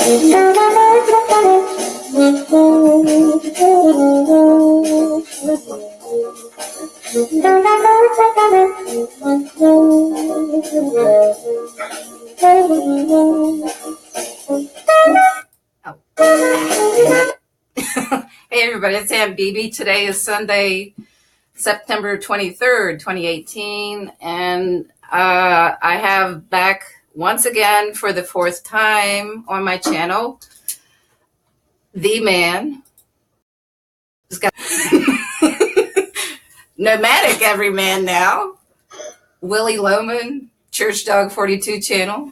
Hey everybody, it's Aunt BB. Today is Sunday, September 23rd, 2018, and I have back once again for the fourth time on my channel, the man who's got Nomadic Everyman now, WillyLoman, churchdog42 channel.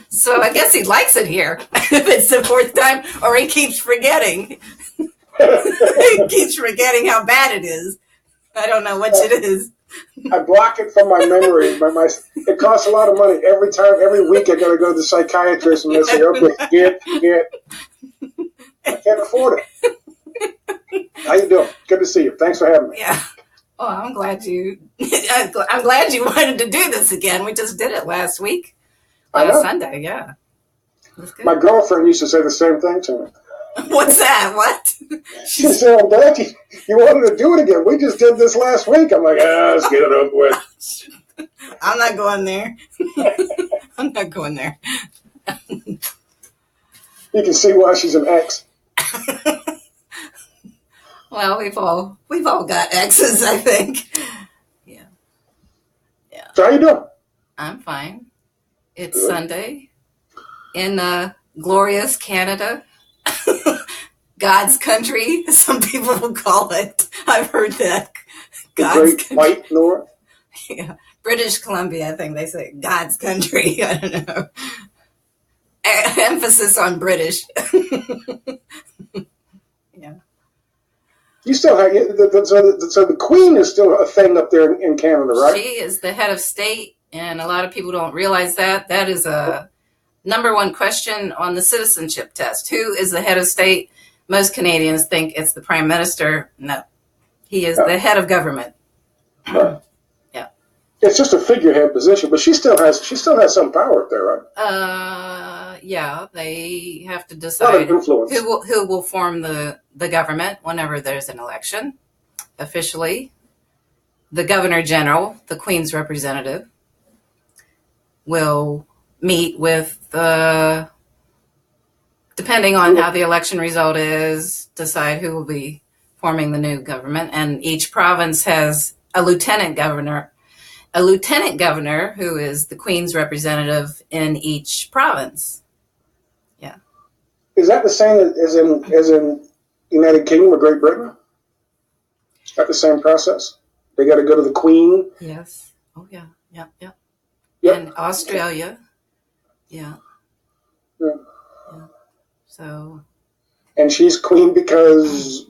So I guess he likes it here if it's the fourth time, or he keeps forgetting. He keeps forgetting how bad it is. I don't know which it is. I block it from my memory. It costs a lot of money every week. I got to go to the psychiatrist and they say, "Okay, get." I can't afford it. How you doing? Good to see you. Thanks for having me. Yeah. Oh, I'm glad you wanted to do this again. We just did it last week. Sunday, yeah. My girlfriend used to say the same thing to me. What's that? What? She said, "I'm glad you wanted to do it again. We just did this last week." I'm like, let's get it over with. I'm not going there. I'm not going there. You can see why she's an ex. Well, we've all got exes, I think. Yeah. So how you doing? I'm fine. It's good. Sunday in glorious Canada. God's country, some people will call it. I've heard that. God's country. White North? Yeah. British Columbia, I think they say God's country. I don't know. Emphasis on British. Yeah. You still have, so the Queen is still a thing up there in Canada, right? She is the head of state, and a lot of people don't realize that. That is a number one question on the citizenship test. Who is the head of state? Most Canadians think it's the Prime Minister. No, he is the head of government. Right. Yeah. It's just a figurehead position, but she still has some power up there, right? Yeah, they have to decide who will form the government whenever there's an election. Officially, the Governor General, the Queen's representative, will meet with depending on how the election result is, decide who will be forming the new government. And each province has a lieutenant governor who is the Queen's representative in each province. Yeah. Is that the same as in United Kingdom or Great Britain? Is that the same process? They got to go to the Queen? Yes. Oh, yeah. Yeah. Yeah. Yep. And Australia. Yeah. Yeah. So. And she's Queen because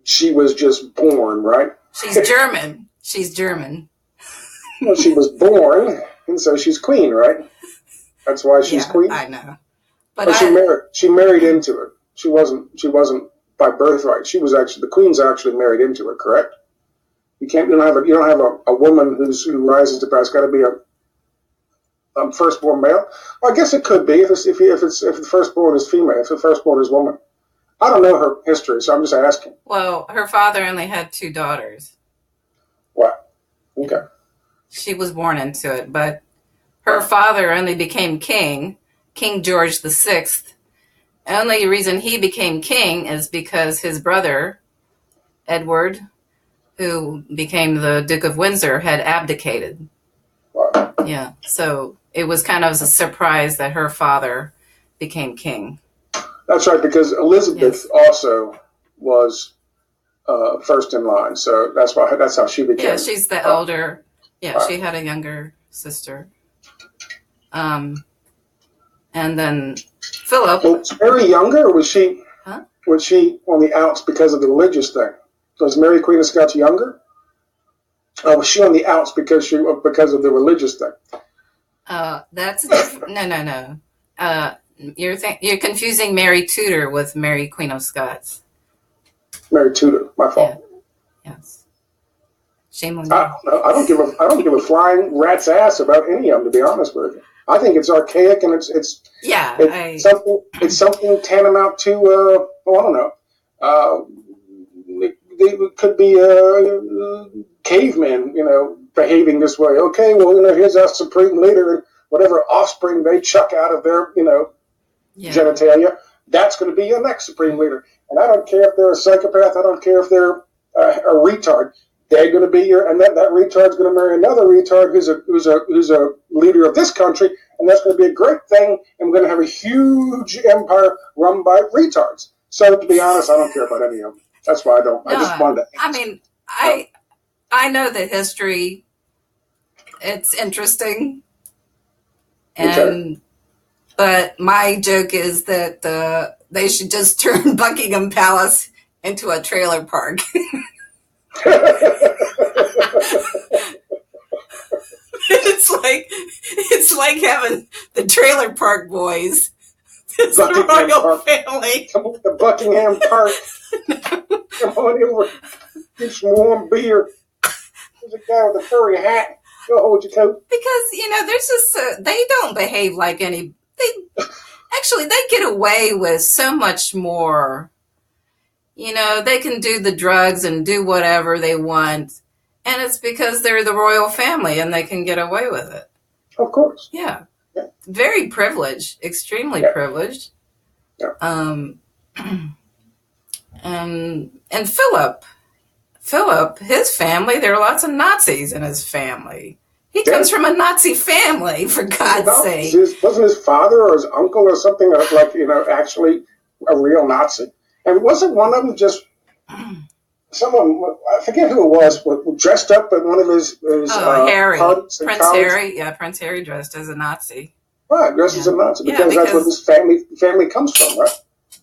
she was just born, right? She's German. She's German. Well, she was born, and so she's Queen, right? That's why she's Queen. I know. But she married into it. She wasn't by birthright. She was actually, the Queen's actually married into it, correct? You don't have a woman who rises to power. It's got to be a firstborn male. Well, I guess it could be if the firstborn is female, if the firstborn is woman. I don't know her history, so I'm just asking. Well, her father only had 2 daughters. What? Okay. She was born into it, but her father only became king, King George VI. Only reason he became king is because his brother, Edward, who became the Duke of Windsor, had abdicated. Wow. Yeah, so it was kind of a surprise that her father became king. That's right, because Elizabeth also was first in line, so that's how she became. Yeah, she's the elder. Yeah, right. She had a younger sister. And then Philip. Was Mary younger, or was she? Huh? Was she on the outs because of the religious thing? Was Mary Queen of Scots younger? Or was she on the outs because of the religious thing? That's different. No. You're confusing Mary Tudor with Mary Queen of Scots. Mary Tudor, my fault. Yeah. Yes. Shame on you. I don't give a flying rat's ass about any of them, to be honest with you. I think it's archaic, and it's something tantamount to I don't know. They could be cavemen, behaving this way. Okay, well, here's our supreme leader, and whatever offspring they chuck out of their, genitalia, that's going to be your next supreme leader. And I don't care if they're a psychopath. I don't care if they're a retard. They're going to be and that retard's going to marry another retard who's a leader of this country, and that's going to be a great thing. And we're going to have a huge empire run by retards. So to be honest, I don't care about any of them. That's why I don't. No, I just wanted to. I mean, I know the history. It's interesting, but my joke is that they should just turn Buckingham Palace into a trailer park. It's like having the Trailer Park Boys. It's the royal family. Come on to Buckingham Park. Come on over. Get some warm beer. There's a guy with a furry hat. Go hold your coat. Because, there's just, they don't behave like they get away with so much more. They can do the drugs and do whatever they want. And it's because they're the royal family and they can get away with it. Of course. Yeah. Very privileged, extremely privileged. Yeah. And Philip, his family, there are lots of Nazis in his family. He comes from a Nazi family, for God's sake. Wasn't his father or his uncle or something actually a real Nazi? And wasn't one of them just someone, I forget who it was, dressed up at one of his Harry. Prince Harry. Yeah, Prince Harry dressed as a Nazi. Right, dressed as a Nazi, because that's where this family comes from, right?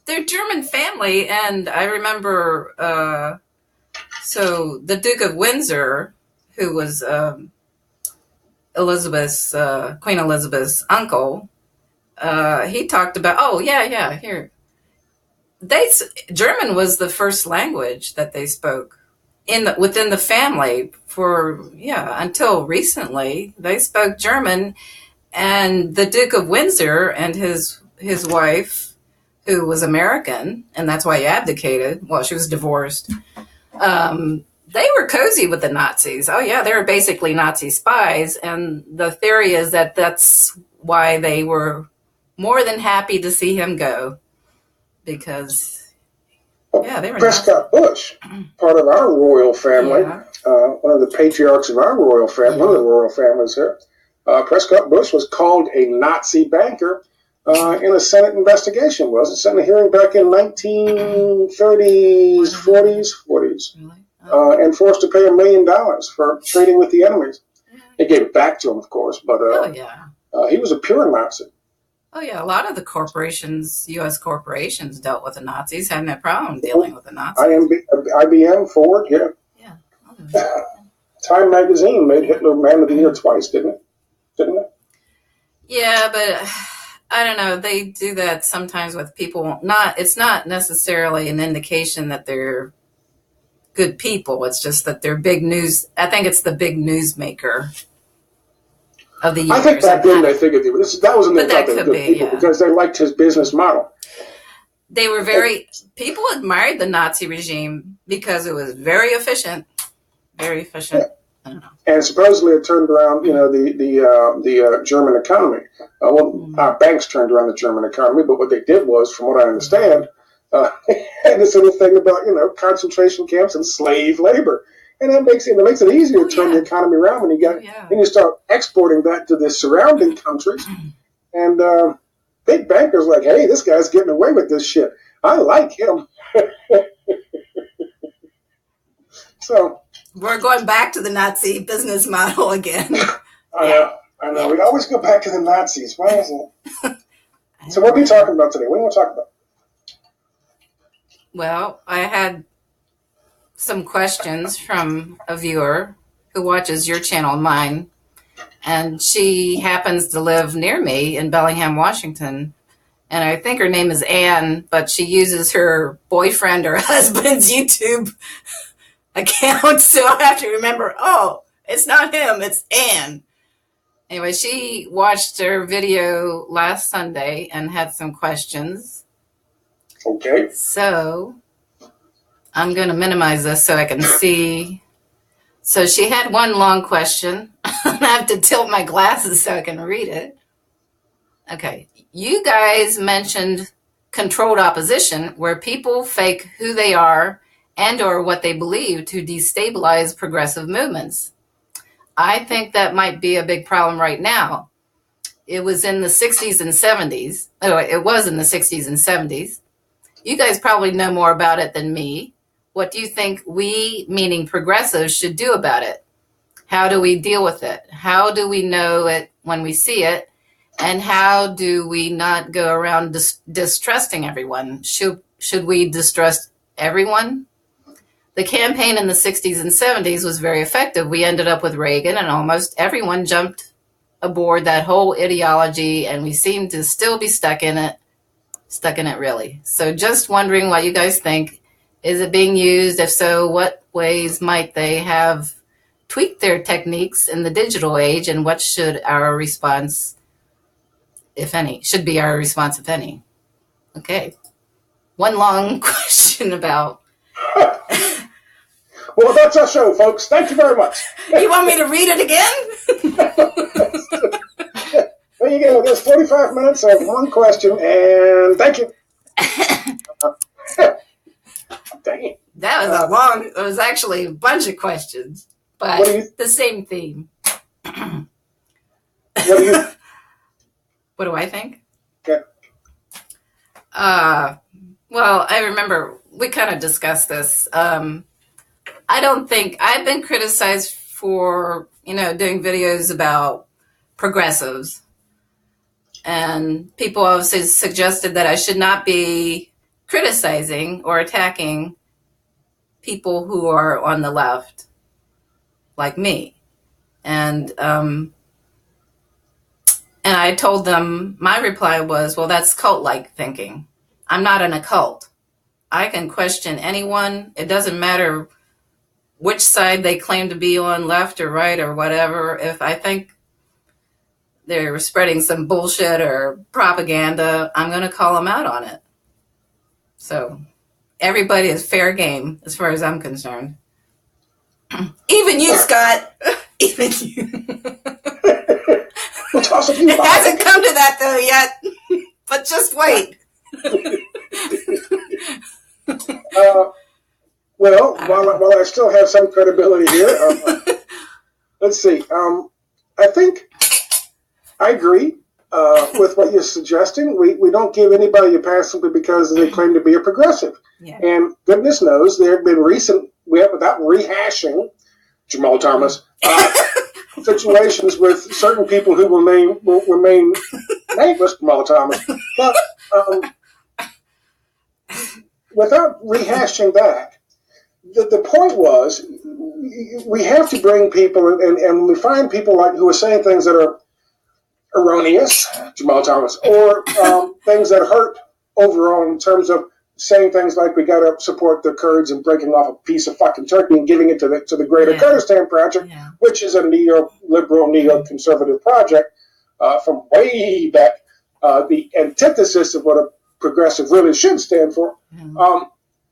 They're German family, and I remember, so the Duke of Windsor, who was Queen Elizabeth's uncle, he talked about, here. German was the first language that they spoke within the family until recently. They spoke German, and the Duke of Windsor and his wife, who was American, and that's why he abdicated. Well, she was divorced. They were cozy with the Nazis. Oh yeah, they were basically Nazi spies, and the theory is that that's why they were more than happy to see him go. Because, they were Prescott Bush, part of our royal family, one of the patriarchs of our royal family, one of the royal families here. Prescott Bush was called a Nazi banker in a Senate investigation. Was a Senate hearing back in 1930s, 40s, and forced to pay $1 million for trading with the enemies. They gave it back to him, of course, but he was a pure Nazi. Oh, yeah. A lot of the corporations, U.S. corporations, dealt with the Nazis, had no problem dealing with the Nazis. IBM, Ford, Yeah. Time magazine made Hitler Man of the Year twice, didn't it? Yeah, but I don't know. They do that sometimes with people. It's not necessarily an indication that they're good people. It's just that they're big news. I think it's the big newsmaker of the years. I think back then they figured that was when they thought they were good people because they liked his business model. They were people admired the Nazi regime because it was very efficient. Very efficient. Yeah. I don't know. And supposedly it turned around, the German economy. Our banks turned around the German economy, but what they did was, from what I understand, they had this little thing about, concentration camps and slave labor. And that makes it easier to turn the economy around when then you start exporting that to the surrounding countries. And big bankers like, hey, this guy's getting away with this shit. I like him. So we're going back to the Nazi business model again. I know. We always go back to the Nazis. Why is it? So what are we talking about today? What do you want to talk about? Well, I had some questions from a viewer who watches your channel, mine, and she happens to live near me in Bellingham, Washington, and I think her name is Anne, but she uses her boyfriend or husband's YouTube account, so I have to remember, oh, it's not him, it's Ann. Anyway, she watched her video last Sunday and had some questions. Okay. So I'm going to minimize this so I can see. So she had one long question. I have to tilt my glasses so I can read it. Okay. You guys mentioned controlled opposition, where people fake who they are and or what they believe to destabilize progressive movements. I think that might be a big problem right now. It was in the 60s and 70s. Oh, it was in the 60s and 70s. You guys probably know more about it than me. What do you think we, meaning progressives, should do about it? How do we deal with it? How do we know it when we see it? And how do we not go around distrusting everyone? Should we distrust everyone? The campaign in the 60s and 70s was very effective. We ended up with Reagan, and almost everyone jumped aboard that whole ideology, and we seem to still be stuck in it really. So just wondering what you guys think. Is it being used? If so, what ways might they have tweaked their techniques in the digital age, and what should our response, if any, be our response, if any? Okay. One long question about... Well, that's our show, folks. Thank you very much. You want me to read it again? There you go. There's 45 minutes of one question, and thank you. Dang it. That was a long... It was actually a bunch of questions, but the same theme. What do you... What do I think? Okay. Well, I remember we kind of discussed this. I don't think I've been criticized for, doing videos about progressives. And people obviously suggested that I should not be criticizing or attacking people who are on the left, like me. And I told them, my reply was, well, that's cult-like thinking. I'm not in a cult. I can question anyone. It doesn't matter which side they claim to be on, left or right or whatever. If I think they're spreading some bullshit or propaganda, I'm going to call them out on it. So everybody is fair game as far as I'm concerned. Even you, Scott. Even you. It hasn't come to that though yet, but just wait. Well, while I still have some credibility here, let's see. I think I agree with what you're suggesting. We don't give anybody a pass simply because they claim to be a progressive. Yeah. And goodness knows there have been without rehashing Jamal Thomas, situations with certain people who will remain nameless, Jamal Thomas. But without rehashing that, the point was we have to bring people, and we find people who are saying things that are erroneous, Jamal Thomas, or things that hurt overall in terms of saying things like we got to support the Kurds and breaking off a piece of fucking Turkey and giving it to the Greater Kurdistan Project, which is a neoliberal, neoconservative project from way back, the antithesis of what a progressive really should stand for.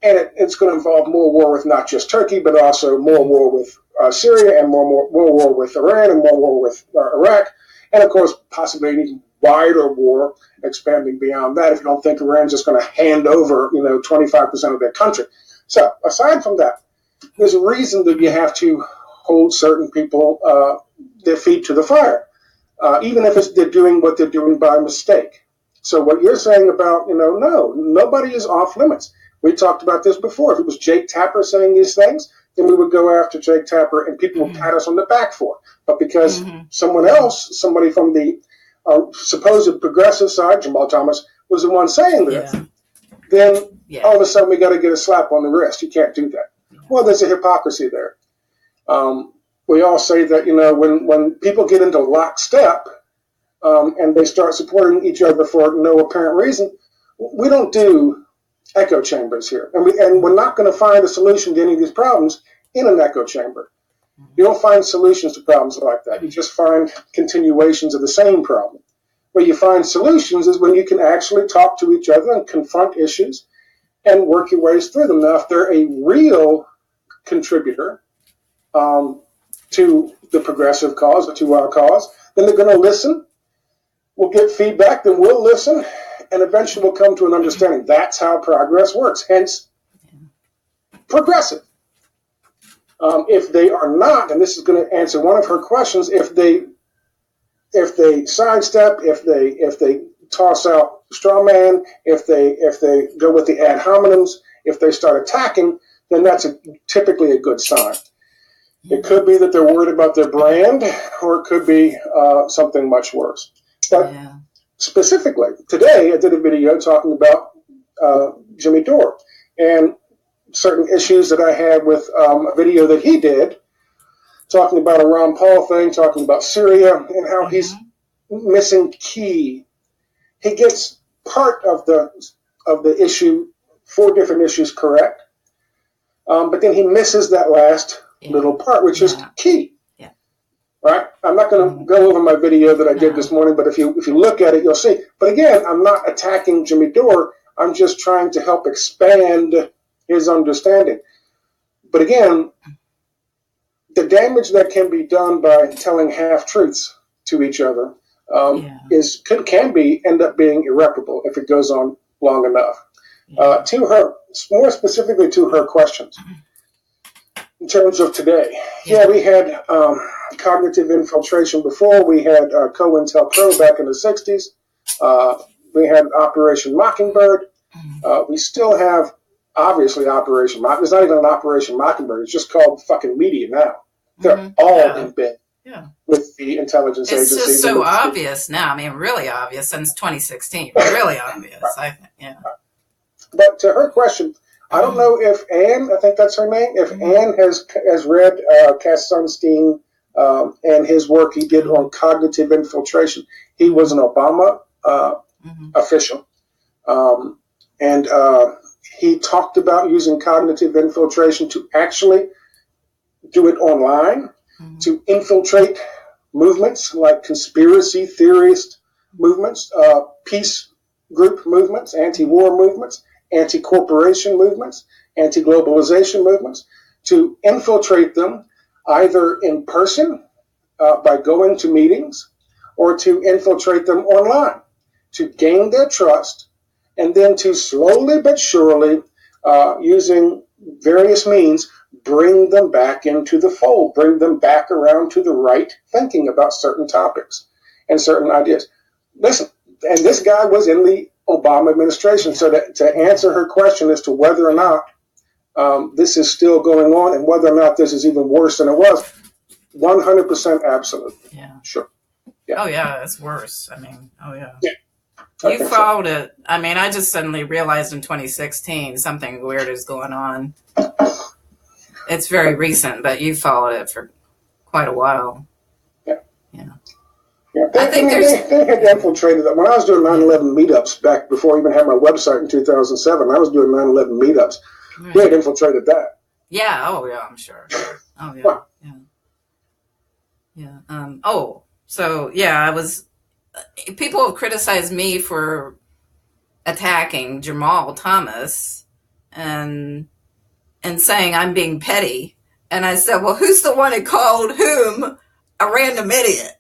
And it's going to involve more war with not just Turkey, but also more war with Syria and more war with Iran and more war with Iraq. And, of course, possibly an even wider war expanding beyond that if you don't think Iran's just going to hand over, 25% of their country. So, aside from that, there's a reason that you have to hold certain people, their feet to the fire, even if they're doing what they're doing by mistake. So what you're saying about, no, nobody is off limits. We talked about this before. If it was Jake Tapper saying these things, then we would go after Jake Tapper and people would pat us on the back for it. But because someone else, somebody from the supposed progressive side, Jamal Thomas, was the one saying this, then all of a sudden we got to get a slap on the wrist. You can't do that. Well, there's a hypocrisy there. We all say that, when people get into lockstep and they start supporting each other for no apparent reason, we don't do echo chambers here. And we're not going to find a solution to any of these problems in an echo chamber. You don't find solutions to problems like that. You just find continuations of the same problem. Where you find solutions is when you can actually talk to each other and confront issues and work your ways through them. Now, if they're a real contributor to the progressive cause or to our cause, then they're going to listen. We'll get feedback, then we'll listen, and eventually we'll come to an understanding. That's how progress works, hence progressive. If they are not, and this is going to answer one of her questions, if they sidestep, if they toss out straw man, if they go with the ad hominems, if they start attacking, then that's typically a good sign. It could be that they're worried about their brand, or it could be something much worse. But specifically, today I did a video talking about Jimmy Dore and certain issues that I had with a video that he did, talking about a Ron Paul thing, talking about Syria, and how he's missing key. He gets part of the issue, 4 different issues correct, but then he misses that last little part, which is key. Right? I'm not going to go over my video that I did this morning, but if you look at it, you'll see. But again, I'm not attacking Jimmy Dore. I'm just trying to help expand his understanding. But again, the damage that can be done by telling half-truths to each other can end up being irreparable if it goes on long enough. To her, more specifically to her questions, in terms of today, we had cognitive infiltration before. We had COINTELPRO back in the 60s. We had Operation Mockingbird. We still have, obviously, Operation Mockingbird. It's not even an Operation Mockingbird. It's just called fucking media now. They're all in bed with the intelligence agencies. It's just so obvious now. I mean, really obvious since 2016. Really obvious, I think. But to her question, I don't know if Anne, I think that's her name, if Anne has read Cass Sunstein and his work he did on cognitive infiltration. He was an Obama official, and he talked about using cognitive infiltration to actually do it online, to infiltrate movements like conspiracy theorist movements, peace group movements, anti-war movements, anti-corporation movements, anti-globalization movements, to infiltrate them either in person by going to meetings, or to infiltrate them online, to gain their trust, and then to slowly but surely, using various means, bring them back into the fold, bring them back around to the right thinking about certain topics and certain ideas. Listen, and this guy was in the Obama administration. So to answer her question as to whether or not this is still going on and whether or not this is even worse than it was, 100% absolute. Yeah. Sure. Yeah. Oh, yeah, it's worse. I mean, You followed it. I mean, I just suddenly realized in 2016 something weird is going on. It's very recent, but you followed it for quite a while. Yeah. I think they had infiltrated it. When I was doing 9/11 meetups back before I even had my website in 2007, I was doing 9/11 meetups. They had infiltrated that. Yeah. Oh, yeah, I'm sure. Oh, yeah. Wow. I was. People have criticized me for attacking Jamal Thomas and saying I'm being petty. And I said, well, who's the one who called whom a random idiot?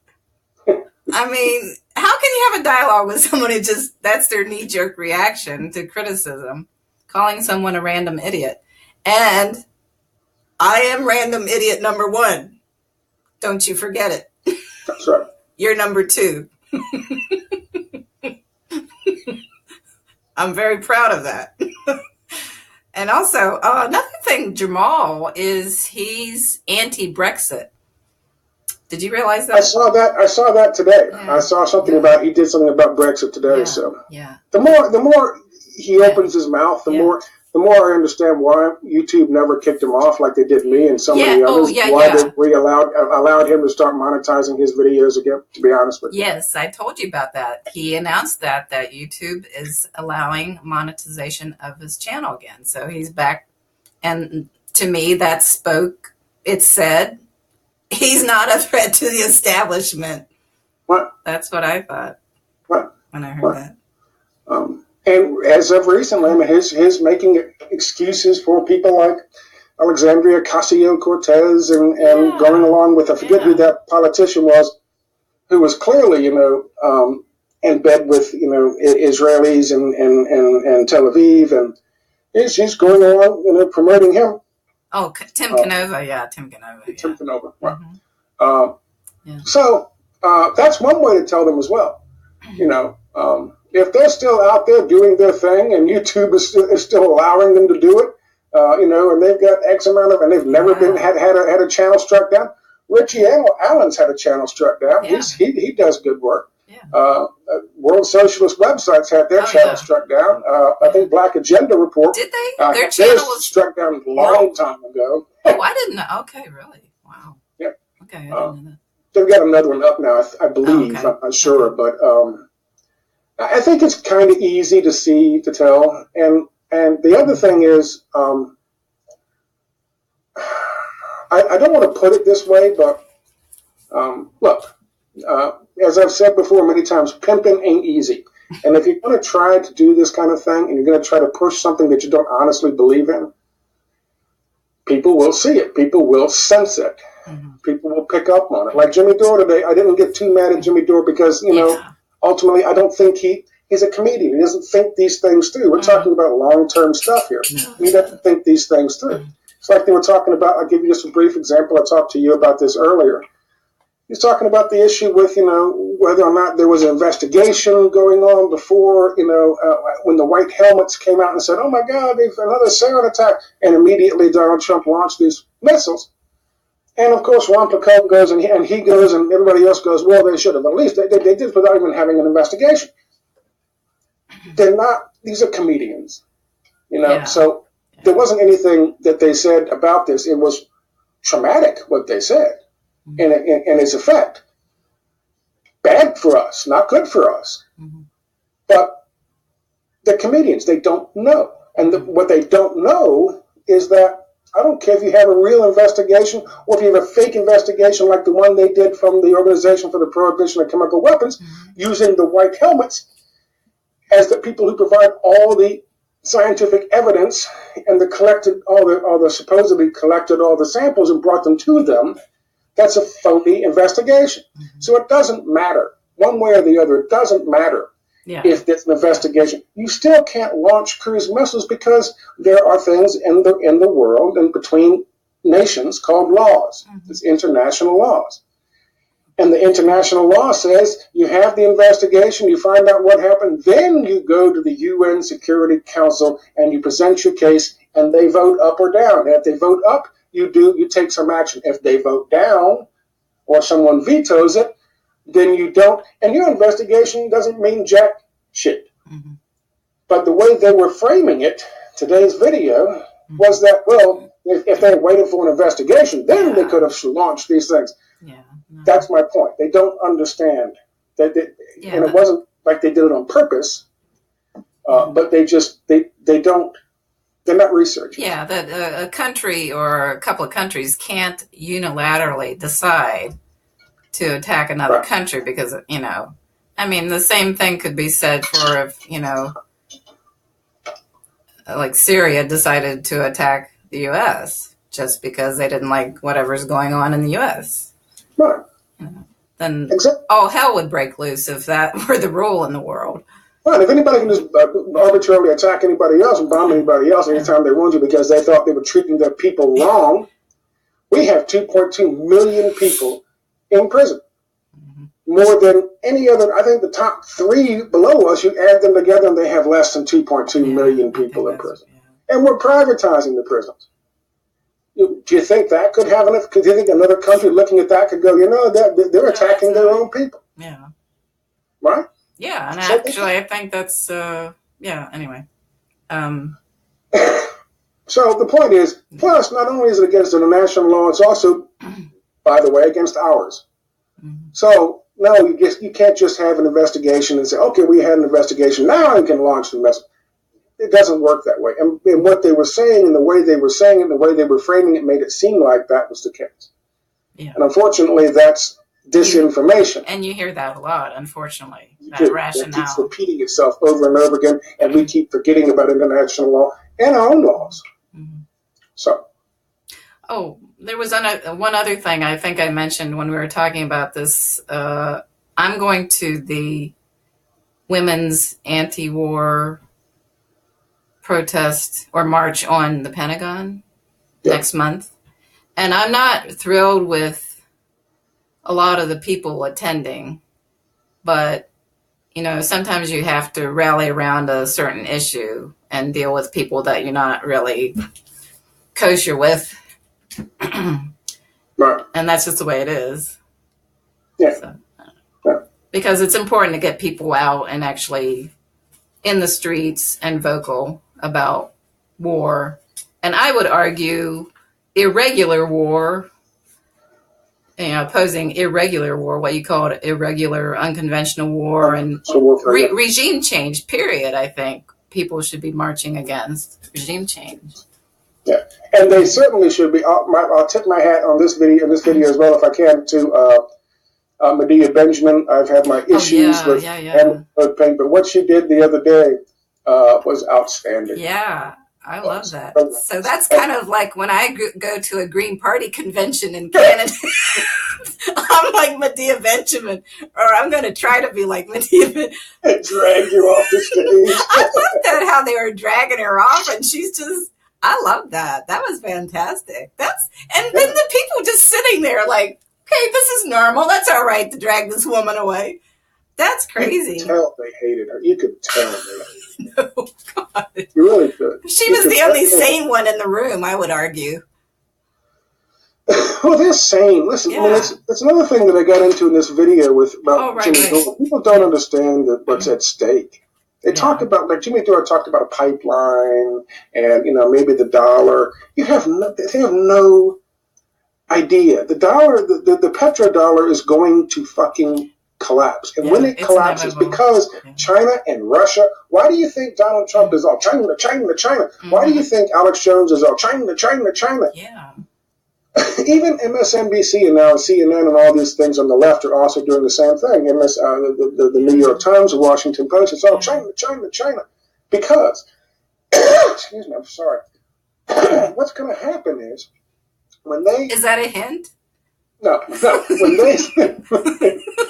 I mean, how can you have a dialogue with someone who that's their knee-jerk reaction to criticism, calling someone a random idiot? And I am random idiot number 1. Don't you forget it. That's right. You're number 2. I'm very proud of that. And also, another thing, Jamal, is he's anti-Brexit. Did you realize that? I saw that today. Yeah. I saw something about, he did something about Brexit today. Yeah. So yeah. The more he opens his mouth, the more I understand why YouTube never kicked him off like they did me and some of the others. They allowed him to start monetizing his videos again, to be honest with you. Yes, I told you about that. He announced that YouTube is allowing monetization of his channel again. So he's back. And to me, that spoke, it said, he's not a threat to the establishment. What? That's what I thought when I heard that. And as of recently, I mean, his making excuses for people like Alexandria Ocasio-Cortez and going along with, I forget who that politician was, who was clearly, in bed with, Israelis and Tel Aviv, and he's going along, promoting him. Oh, Tim Canova, Tim Canova. Tim Canova, right. Mm-hmm. So that's one way to tell them as well. If they're still out there doing their thing and YouTube is still allowing them to do it, and they've got X amount of, and they've never had a channel struck down. Richie Allen's had a channel struck down. Yeah. He does good work. Yeah. World Socialist websites had their channel struck down. I think Black Agenda Report. Did they? Their channel was struck down a long time ago. Oh, I didn't know. Okay, really? Wow. Yeah. Okay, I didn't know that. They've got another one up now, I believe. I'm not sure, but I think it's kind of easy to tell. And the other thing is, I don't want to put it this way, but look, as I've said before many times, pimping ain't easy. And if you're going to try to do this kind of thing, and you're going to try to push something that you don't honestly believe in, people will see it. People will sense it. Mm-hmm. People will pick up on it. Like Jimmy Dore today, I didn't get too mad at Jimmy Dore because, ultimately, I don't think he's a comedian. He doesn't think these things through. We're talking about long-term stuff here. You have to think these things through. It's like they were talking about, I'll give you just a brief example. I talked to you about this earlier. He's talking about the issue with, whether or not there was an investigation going on before, when the white helmets came out and said, oh my God, there's another sarin attack. And immediately Donald Trump launched these missiles. And of course, Ron Placone goes and he goes and everybody else goes, well, they should have. At least they did without even having an investigation. They're not, these are comedians, so there wasn't anything that they said about this. It was traumatic what they said and its effect. Bad for us, not good for us. Mm-hmm. But the comedians, they don't know. And what they don't know is that I don't care if you have a real investigation or if you have a fake investigation like the one they did from the Organization for the Prohibition of Chemical Weapons using the white helmets as the people who provide all the scientific evidence and all the supposedly collected all the samples and brought them to them. That's a phony investigation. Mm-hmm. So it doesn't matter one way or the other. It doesn't matter if it's an investigation. You still can't launch cruise missiles because there are things in the world and between nations called laws. Mm-hmm. It's international laws. And the international law says you have the investigation, you find out what happened, then you go to the UN Security Council and you present your case and they vote up or down. And if they vote up, you take some action. If they vote down or someone vetoes it, then you don't. And your investigation doesn't mean jack shit. Mm-hmm. But the way they were framing it, today's video, was that, well, if they waited for an investigation, then they could have launched these things. Yeah. That's my point. They don't understand that, and it wasn't like they did it on purpose, but they don't. They're not researching. Yeah, that a country or a couple of countries can't unilaterally decide to attack another country because the same thing could be said for if like Syria decided to attack the U.S. just because they didn't like whatever's going on in the U.S. Right. Then all hell would break loose if that were the rule in the world. Right. If anybody can just arbitrarily attack anybody else and bomb anybody else anytime they want to because they thought they were treating their people wrong, we have 2.2 million people in prison. Mm-hmm. More than any other. I think the top three below us, you add them together and they have less than 2.2 million people in prison. Yeah. And we're privatizing the prisons. Do you think that could have enough? Could you think another country looking at that could go, they're attacking their own people? Yeah. Right? Yeah, and actually, I think that's, anyway. So the point is, plus, not only is it against international law, it's also, by the way, against ours. Mm-hmm. So, no, you can't just have an investigation and say, okay, we had an investigation, now I can launch the message. it doesn't work that way. And what they were saying and the way they were saying it and the way they were framing it made it seem like that was the case. Yeah. And unfortunately, that's disinformation. And you hear that a lot, unfortunately, that rationale. It keeps repeating itself over and over again, and we keep forgetting about international law and our own laws. Mm-hmm. So. Oh, there was one other thing I think I mentioned when we were talking about this. I'm going to the women's anti-war protest or march on the Pentagon next month. And I'm not thrilled with a lot of the people attending, but, sometimes you have to rally around a certain issue and deal with people that you're not really kosher with. Right. And that's just the way it is. Yeah. So, because it's important to get people out and actually in the streets and vocal about war. And I would argue irregular war, opposing irregular war, what you call it, irregular, unconventional war, and regime change, period. I think people should be marching against regime change. Yeah, and they certainly should be. I'll tip my hat on this video as well, if I can, to Medea Benjamin. I've had my issues with CodePink, but what she did the other day was outstanding. Yeah, I love that. So that's kind of like when I go to a Green Party convention in Canada. I'm like Medea Benjamin, or I'm going to try to be like Medea Benjamin. And drag you off the stage. I love that, how they were dragging her off, and she's just... I love that. That was fantastic. And then the people just sitting there like, okay, this is normal. That's all right to drag this woman away. That's crazy. You could tell they hated her. You could tell they hated her. No, God. You really could. She was the only sane one in the room, I would argue. Well, they're sane. Listen, I mean, it's another thing that I got into in this video about Jimmy Dore. People don't understand what's at stake. They talk about, like Jimmy Dore talked about a pipeline and, maybe the dollar. They have no idea. The dollar, the petrodollar is going to fucking collapse. And when it collapses, because China and Russia, why do you think Donald Trump is all China, China, China? Mm-hmm. Why do you think Alex Jones is all China, China, China? Yeah. Even MSNBC and now CNN and all these things on the left are also doing the same thing. The New York Times, the Washington Post, it's all China, China, China. Because, excuse me, I'm sorry. What's going to happen is when they... Is that a hint? No. When they...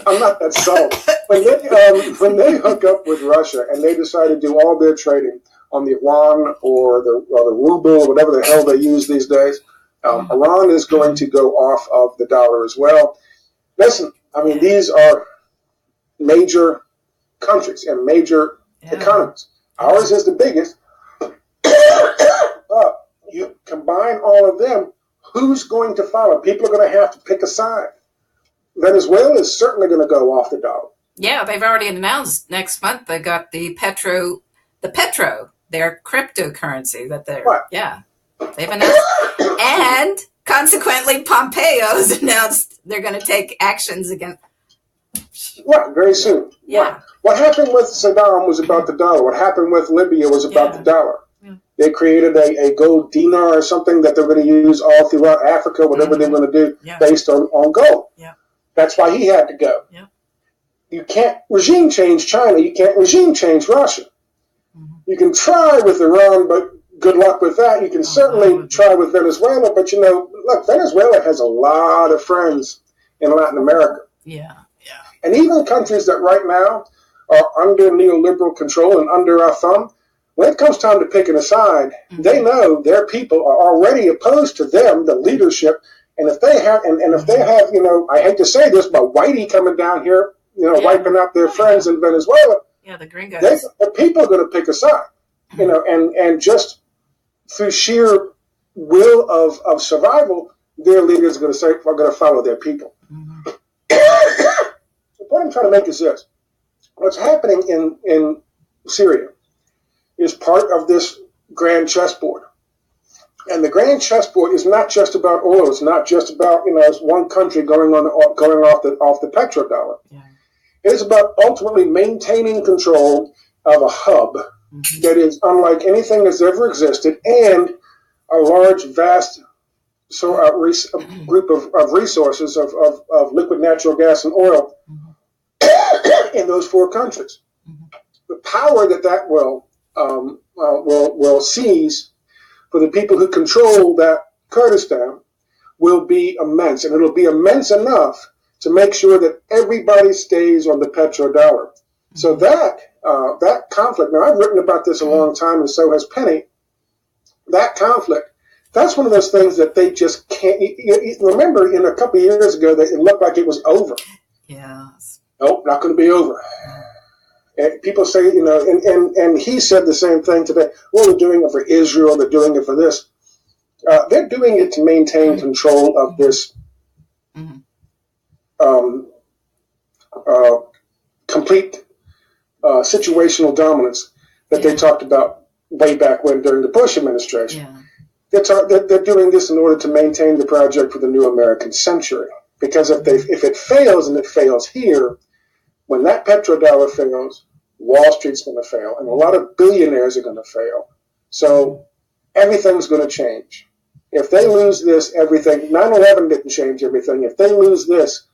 I'm not that subtle. When they hook up with Russia and they decide to do all their trading on the yuan or the ruble or whatever the hell they use these days... Iran is going to go off of the dollar as well. Listen, I mean, these are major countries and major economies. Ours is the biggest. You combine all of them, who's going to follow? People are going to have to pick a side. Venezuela is certainly going to go off the dollar. Yeah, they've already announced next month they got the Petro, their cryptocurrency that they're, they've announced. And consequently, Pompeo's announced they're going to take actions against. Right, very soon. Yeah. Right. What happened with Saddam was about the dollar. What happened with Libya was about the dollar. Yeah. They created a gold dinar or something that they're going to use all throughout Africa, whatever they're going to do, based on gold. Yeah. That's why he had to go. Yeah. You can't regime change China. You can't regime change Russia. Mm-hmm. You can try with Iran, but good luck with that. You can certainly try with Venezuela, but look, Venezuela has a lot of friends in Latin America. Yeah. And even countries that right now are under neoliberal control and under our thumb, when it comes time to picking a side, they know their people are already opposed to them, the leadership. And if they have, I hate to say this, but Whitey coming down here, wiping out their friends in Venezuela. Yeah, the gringos. The people are going to pick a side, and just through sheer will of survival, their leaders are going to say, we're going to follow their people. Mm-hmm. The point I'm trying to make is this. What's happening in Syria is part of this grand chessboard. And the grand chessboard is not just about oil. It's not just about, it's one country going off the petrodollar. Yeah. It is about ultimately maintaining control of a hub that is unlike anything that's ever existed, and a large, vast group of resources of liquid natural gas and oil in those 4 countries. The power that will seize for the people who control that Kurdistan will be immense, and it'll be immense enough to make sure that everybody stays on the petrodollar. So that conflict, now I've written about this a long time, and so has Penny. That conflict, that's one of those things that they just can't. Remember, in a couple of years ago, it looked like it was over. Yes. Nope, not going to be over. And people say, and he said the same thing today. Well, they're doing it for Israel. They're doing it for this. They're doing it to maintain control of this complete situational dominance that they talked about way back when during the Bush administration. Yeah. They're doing this in order to maintain the project for the new American century. Because if it fails, and it fails here, when that petrodollar fails, Wall Street's going to fail, and a lot of billionaires are going to fail. So everything's going to change. If they lose this, everything, 9/11 didn't change everything. If they lose this,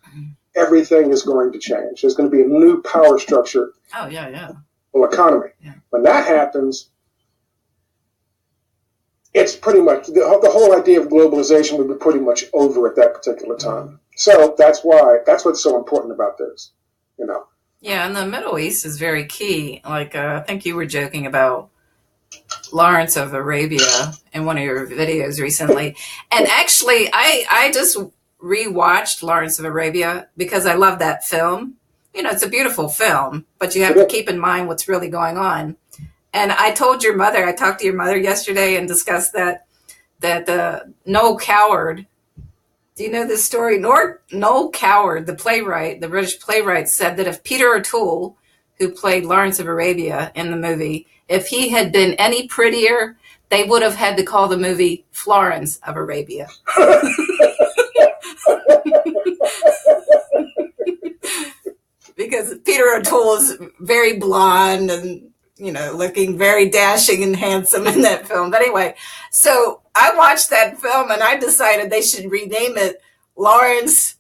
everything is going to change. There's going to be a new power structure. Oh, yeah. Economy. Yeah. When that happens, it's pretty much, the whole idea of globalization would be pretty much over at that particular time. So that's what's so important about this, Yeah, and the Middle East is very key. Like, I think you were joking about Lawrence of Arabia in one of your videos recently. And actually, I just rewatched Lawrence of Arabia because I love that film. It's a beautiful film, but you have to keep in mind what's really going on. And I talked to your mother yesterday and discussed that Noel Coward, do you know this story? Noel Coward, the British playwright, said that if Peter O'Toole, who played Lawrence of Arabia in the movie, if he had been any prettier, they would have had to call the movie Florence of Arabia. Because Peter O'Toole is very blonde and, looking very dashing and handsome in that film. But anyway, so I watched that film and I decided they should rename it Lawrence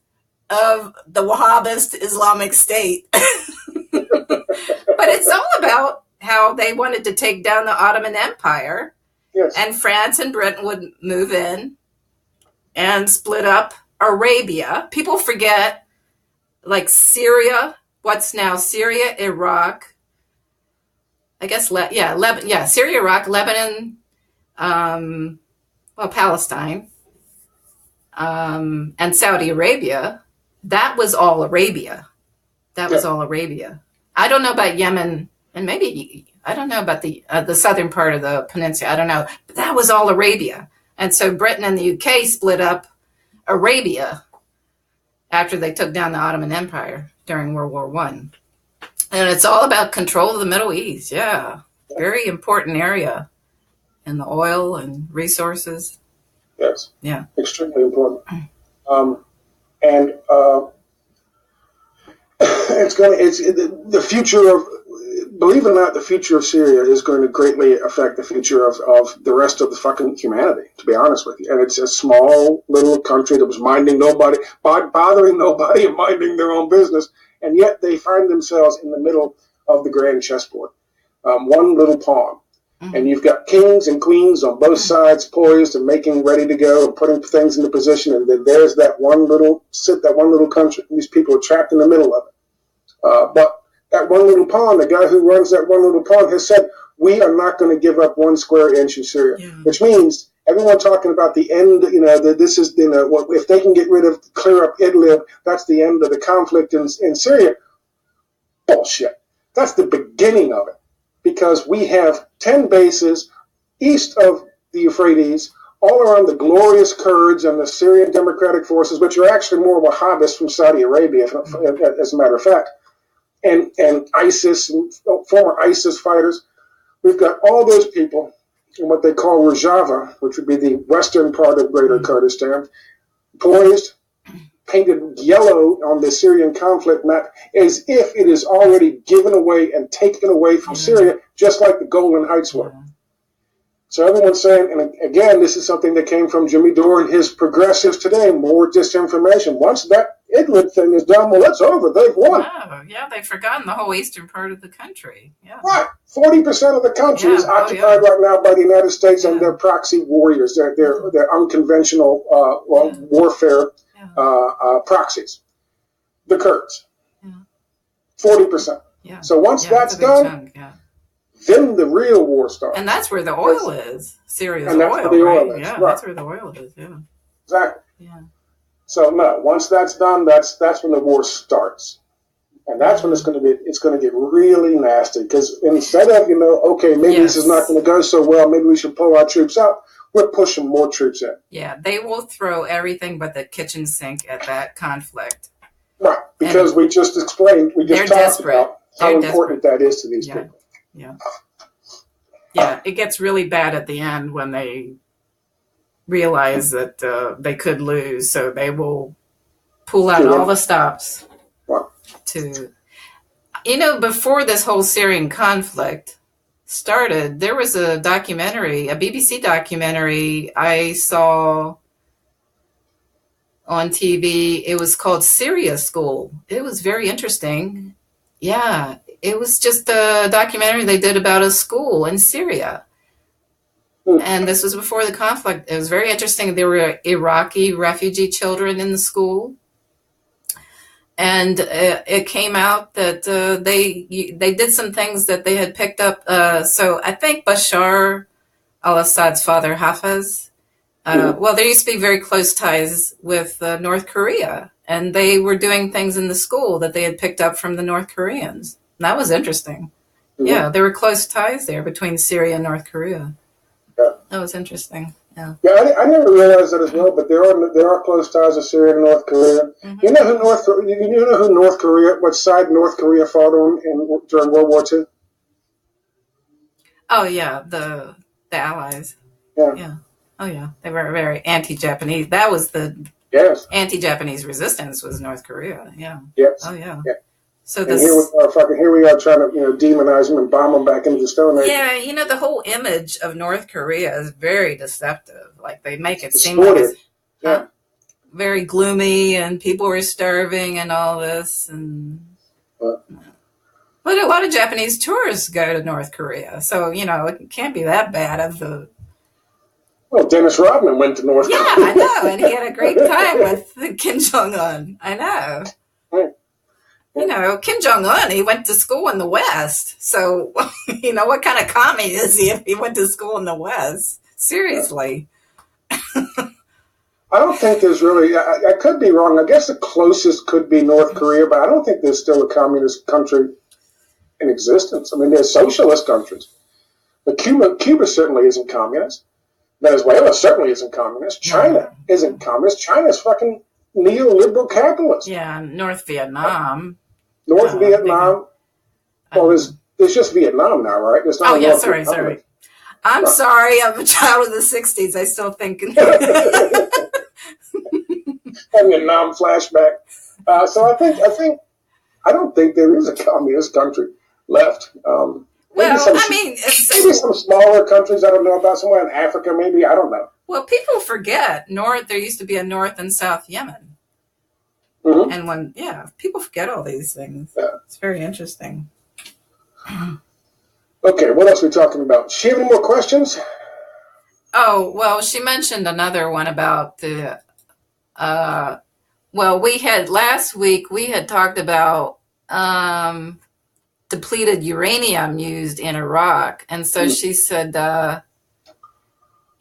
of the Wahhabist Islamic State. But it's all about how they wanted to take down the Ottoman Empire. Yes. And France and Britain would move in and split up Arabia. People forget, like Syria, what's now Syria, Iraq, I guess, Syria, Iraq, Lebanon, Palestine, and Saudi Arabia. That was all Arabia. Was all Arabia. I don't know about Yemen, and maybe, I don't know about the southern part of the peninsula. I don't know. But that was all Arabia. And so Britain and the UK split up Arabia after they took down the Ottoman Empire during World War I. And it's all about control of the Middle East. Yeah. Very important area in the oil and resources. Yes. Yeah. Extremely important. The future of, believe it or not, the future of Syria is going to greatly affect the future of the rest of the fucking humanity, to be honest with you. And it's a small little country that was minding nobody, bothering nobody and minding their own business. And yet they find themselves in the middle of the grand chessboard. One little pawn. Mm-hmm. And you've got kings and queens on both sides poised and ready to go and putting things into position. And then there's that one little country. These people are trapped in the middle of it. But that one little pawn, the guy who runs that one little pawn has said, we are not going to give up 1 square inch in Syria, which means everyone talking about the end, this is, if they can clear up Idlib, that's the end of the conflict in Syria. Bullshit. That's the beginning of it. Because we have 10 bases east of the Euphrates, all around the glorious Kurds and the Syrian Democratic Forces, which are actually more Wahhabists from Saudi Arabia, as a matter of fact, and ISIS, and former ISIS fighters. We've got all those people in what they call Rojava, which would be the western part of Greater Kurdistan, poised, painted yellow on the Syrian conflict map as if it is already given away and taken away from Syria, just like the Golan Heights were. So everyone's saying, and again, this is something that came from Jimmy Dore and his progressives today, more disinformation. Once that Idlib thing is done, well, it's over. They've won. Oh, yeah, they've forgotten the whole eastern part of the country. Yeah. Right. 40% of the country is occupied right now by the United States and their proxy warriors, their unconventional warfare proxies, the Kurds. 40%. Yeah. So once that's done, then the real war starts. And that's where the oil is. Syria's oil. And that's where the oil is. Yeah, right. that's where the oil is. Yeah. Exactly. Yeah. So no, once that's done, that's when the war starts, and that's when it's going to get really nasty. Because instead of okay, maybe this is not going to go so well, maybe we should pull our troops out. We're pushing more troops in. Yeah, they will throw everything but the kitchen sink at that conflict. Right, because we just explained, we just talked about how important that is to these people. Yeah. Yeah, it gets really bad at the end when they realize that they could lose, so they will pull out all the stops to... before this whole Syrian conflict started, there was a documentary, a BBC documentary I saw on TV. It was called Syria School. It was very interesting. Yeah, it was just a documentary they did about a school in Syria. And this was before the conflict. It was very interesting. There were Iraqi refugee children in the school. And it came out that they did some things that they had picked up. So I think Bashar al-Assad's father, Hafez, well, there used to be very close ties with North Korea. And they were doing things in the school that they had picked up from the North Koreans. And that was interesting. Yeah, there were close ties there between Syria and North Korea. Yeah. That was interesting. Yeah, I never realized that as well. But there are close ties of Syria and North Korea. Mm-hmm. You know who North Korea? What side North Korea fought on during World War II? Oh yeah, the Allies. Yeah. Oh yeah, they were very anti-Japanese. That was the anti-Japanese resistance was North Korea. Yeah. Yes. Oh yeah. So and here we are trying to demonize them and bomb them back into the Stone Age. Yeah, the whole image of North Korea is very deceptive. Like they make it seem like it's very gloomy and people were starving and all this. And but a lot of Japanese tourists go to North Korea, so it can't be that bad. Well, Dennis Rodman went to North Korea. Yeah, I know, and he had a great time with Kim Jong-un. I know. Right. Kim Jong-un, he went to school in the West. So, what kind of commie is he if he went to school in the West? Seriously. I don't think there's really, I could be wrong. I guess the closest could be North Korea, but I don't think there's still a communist country in existence. I mean, there's socialist countries. But Cuba certainly isn't communist. Venezuela certainly isn't communist. China isn't communist. China's fucking neoliberal capitalist. Yeah, North Vietnam. Vietnam. Well, there's just Vietnam now, right? There's not sorry. I'm sorry. I'm a child of the 60s. I still think. Vietnam flashback. So I don't think there is a communist country left. Maybe some smaller countries I don't know about, somewhere in Africa, maybe, I don't know. Well, people forget there used to be a North and South Yemen. Mm-hmm. And people forget all these things. Yeah. It's very interesting. Okay, what else are we talking about? Does she have any more questions? Oh, well, she mentioned another one about the, last week we had talked about, depleted uranium used in Iraq. And so she said,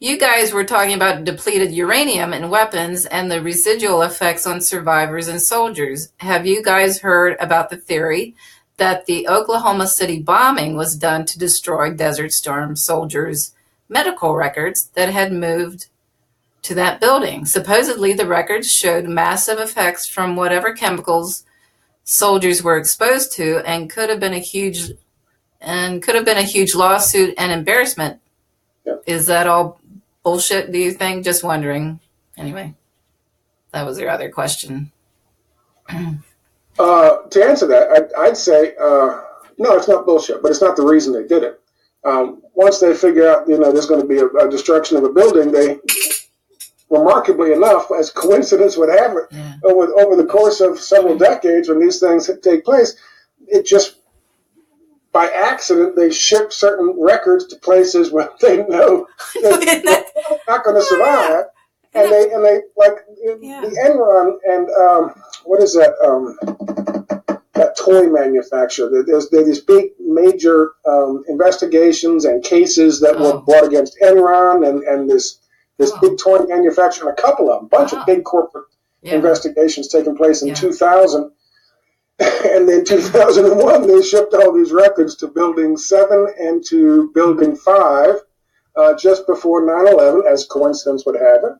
you guys were talking about depleted uranium in weapons and the residual effects on survivors and soldiers. Have you guys heard about the theory that the Oklahoma City bombing was done to destroy Desert Storm soldiers' medical records that had moved to that building? Supposedly the records showed massive effects from whatever chemicals soldiers were exposed to, and could have been a huge lawsuit and embarrassment. Yeah. Is that all bullshit, do you think? Just wondering. Anyway, that was your other question. To answer that, I'd say no, it's not bullshit, but it's not the reason they did it. Once they figure out, there's going to be a destruction of a building, they, remarkably enough, as coincidence would have it, over the course of several decades when these things take place, it just, by accident, they ship certain records to places where they know they're not going to survive. And they like the Enron and what is that? That toy manufacturer. There's these big major investigations and cases that were brought against Enron and this big toy manufacturer, and a couple of them, bunch of big corporate investigations taking place in 2000. And then 2001, they shipped all these records to Building 7 and to Building 5 just before 9/11, as coincidence would have it.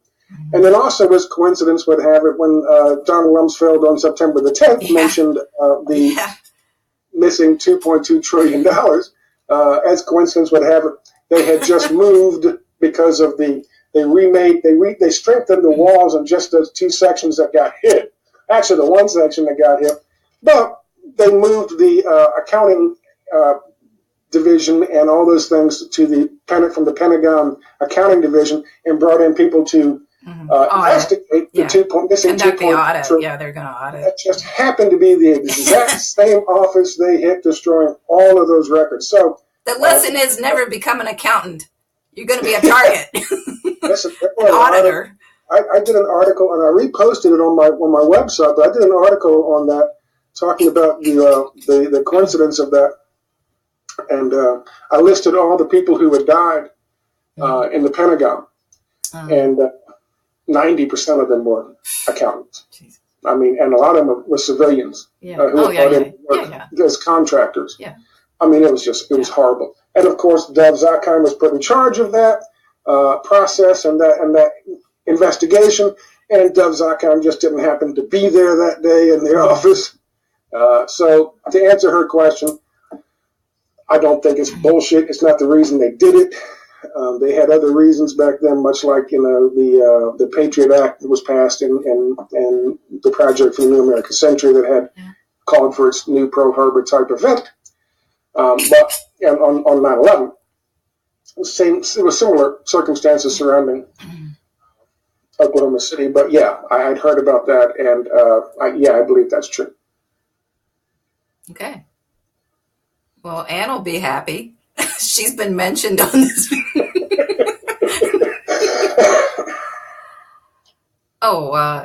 And then also, as coincidence would have it, when Donald Rumsfeld on September the 10th mentioned the missing $2.2 trillion, as coincidence would have it, they had just moved because of they strengthened the walls on just those two sections that got hit. Actually, the one section that got hit. But they moved the accounting division and all those things to from the Pentagon accounting division and brought in people to investigate the missing conduct the audit. Yeah, they're going to audit. That just happened to be the exact same office they hit, destroying all of those records. So the lesson is never become an accountant. You're going to be a target. Listen, an auditor. I did an article and I reposted it on my website. But I did an article on that, talking about the coincidence of that, and I listed all the people who had died in the Pentagon, and 90% of them were accountants. Jesus. I mean, and a lot of them were civilians who were brought in as contractors. Yeah. I mean, it was horrible. And of course, Dov Zakheim was put in charge of that process and that investigation, and Dov Zakheim just didn't happen to be there that day in the office. So to answer her question, I don't think it's bullshit. It's not the reason they did it. They had other reasons back then, much like the Patriot Act that was passed and the Project for the New American Century that had called for its new Pearl Harbor type event. But on 9/11, it was similar circumstances surrounding Oklahoma City. But yeah, I had heard about that, and I believe that's true. Okay. Well, Ann will be happy. She's been mentioned on this.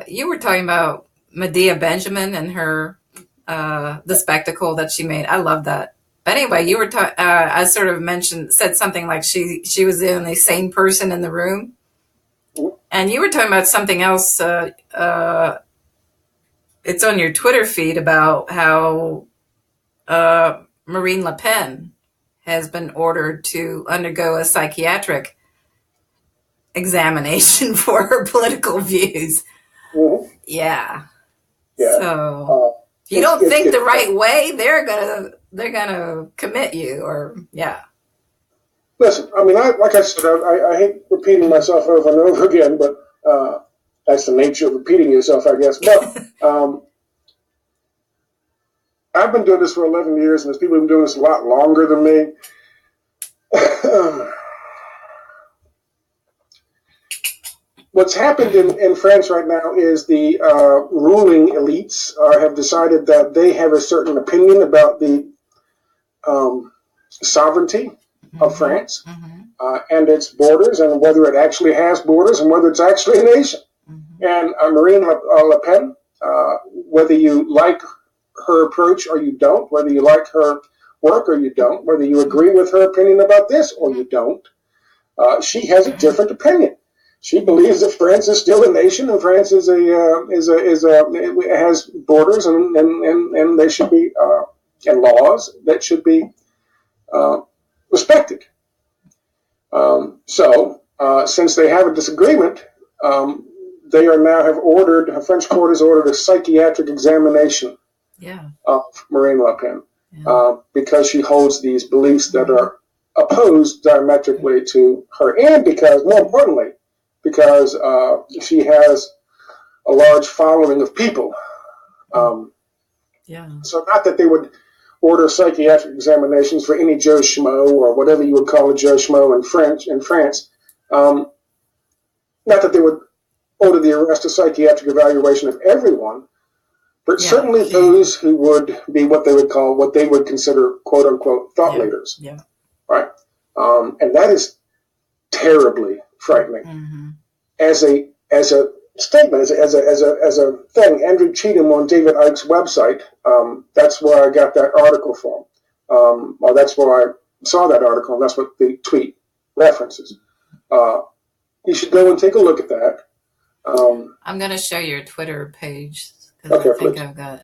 You were talking about Medea Benjamin and her the spectacle that she made. I love that. But anyway, you were I sort of said something like she was the only sane person in the room, and you were talking about something else. It's on your Twitter feed about how Marine Le Pen has been ordered to undergo a psychiatric examination for her political views. Mm-hmm. Yeah. So if you don't think the right way, they're gonna commit you, or Listen, I mean, like I said, I hate repeating myself over and over again, but that's the nature of repeating yourself, I guess. But I've been doing this for 11 years, and there's people who've been doing this a lot longer than me. What's happened in France right now is the ruling elites have decided that they have a certain opinion about the sovereignty of France and its borders, and whether it actually has borders and whether it's actually a nation. And Marine Le Pen, whether you like her approach or you don't, whether you like her work or you don't, whether you agree with her opinion about this or you don't, she has a different opinion. She believes that France is still a nation, and France has borders and they should be and laws that should be respected. So since they have a disagreement, they are now a French court has ordered a psychiatric examination of Marine Le Pen because she holds these beliefs that are opposed diametrically to her, and because, more importantly, because she has a large following of people So not that they would order psychiatric examinations for any Joe Schmo or whatever you would call a Joe Schmo in France. Not that they would order the arrest or psychiatric evaluation of everyone, but certainly those who would be what they would consider quote unquote thought leaders. Yeah. Right. And that is terribly frightening. As a statement, as a thing, Andrew Cheatham on David Icke's website, that's where I got that article from. Or that's where I saw that article, and that's what the tweet references. You should go and take a look at that. I'm going to show your Twitter page because I think I've got.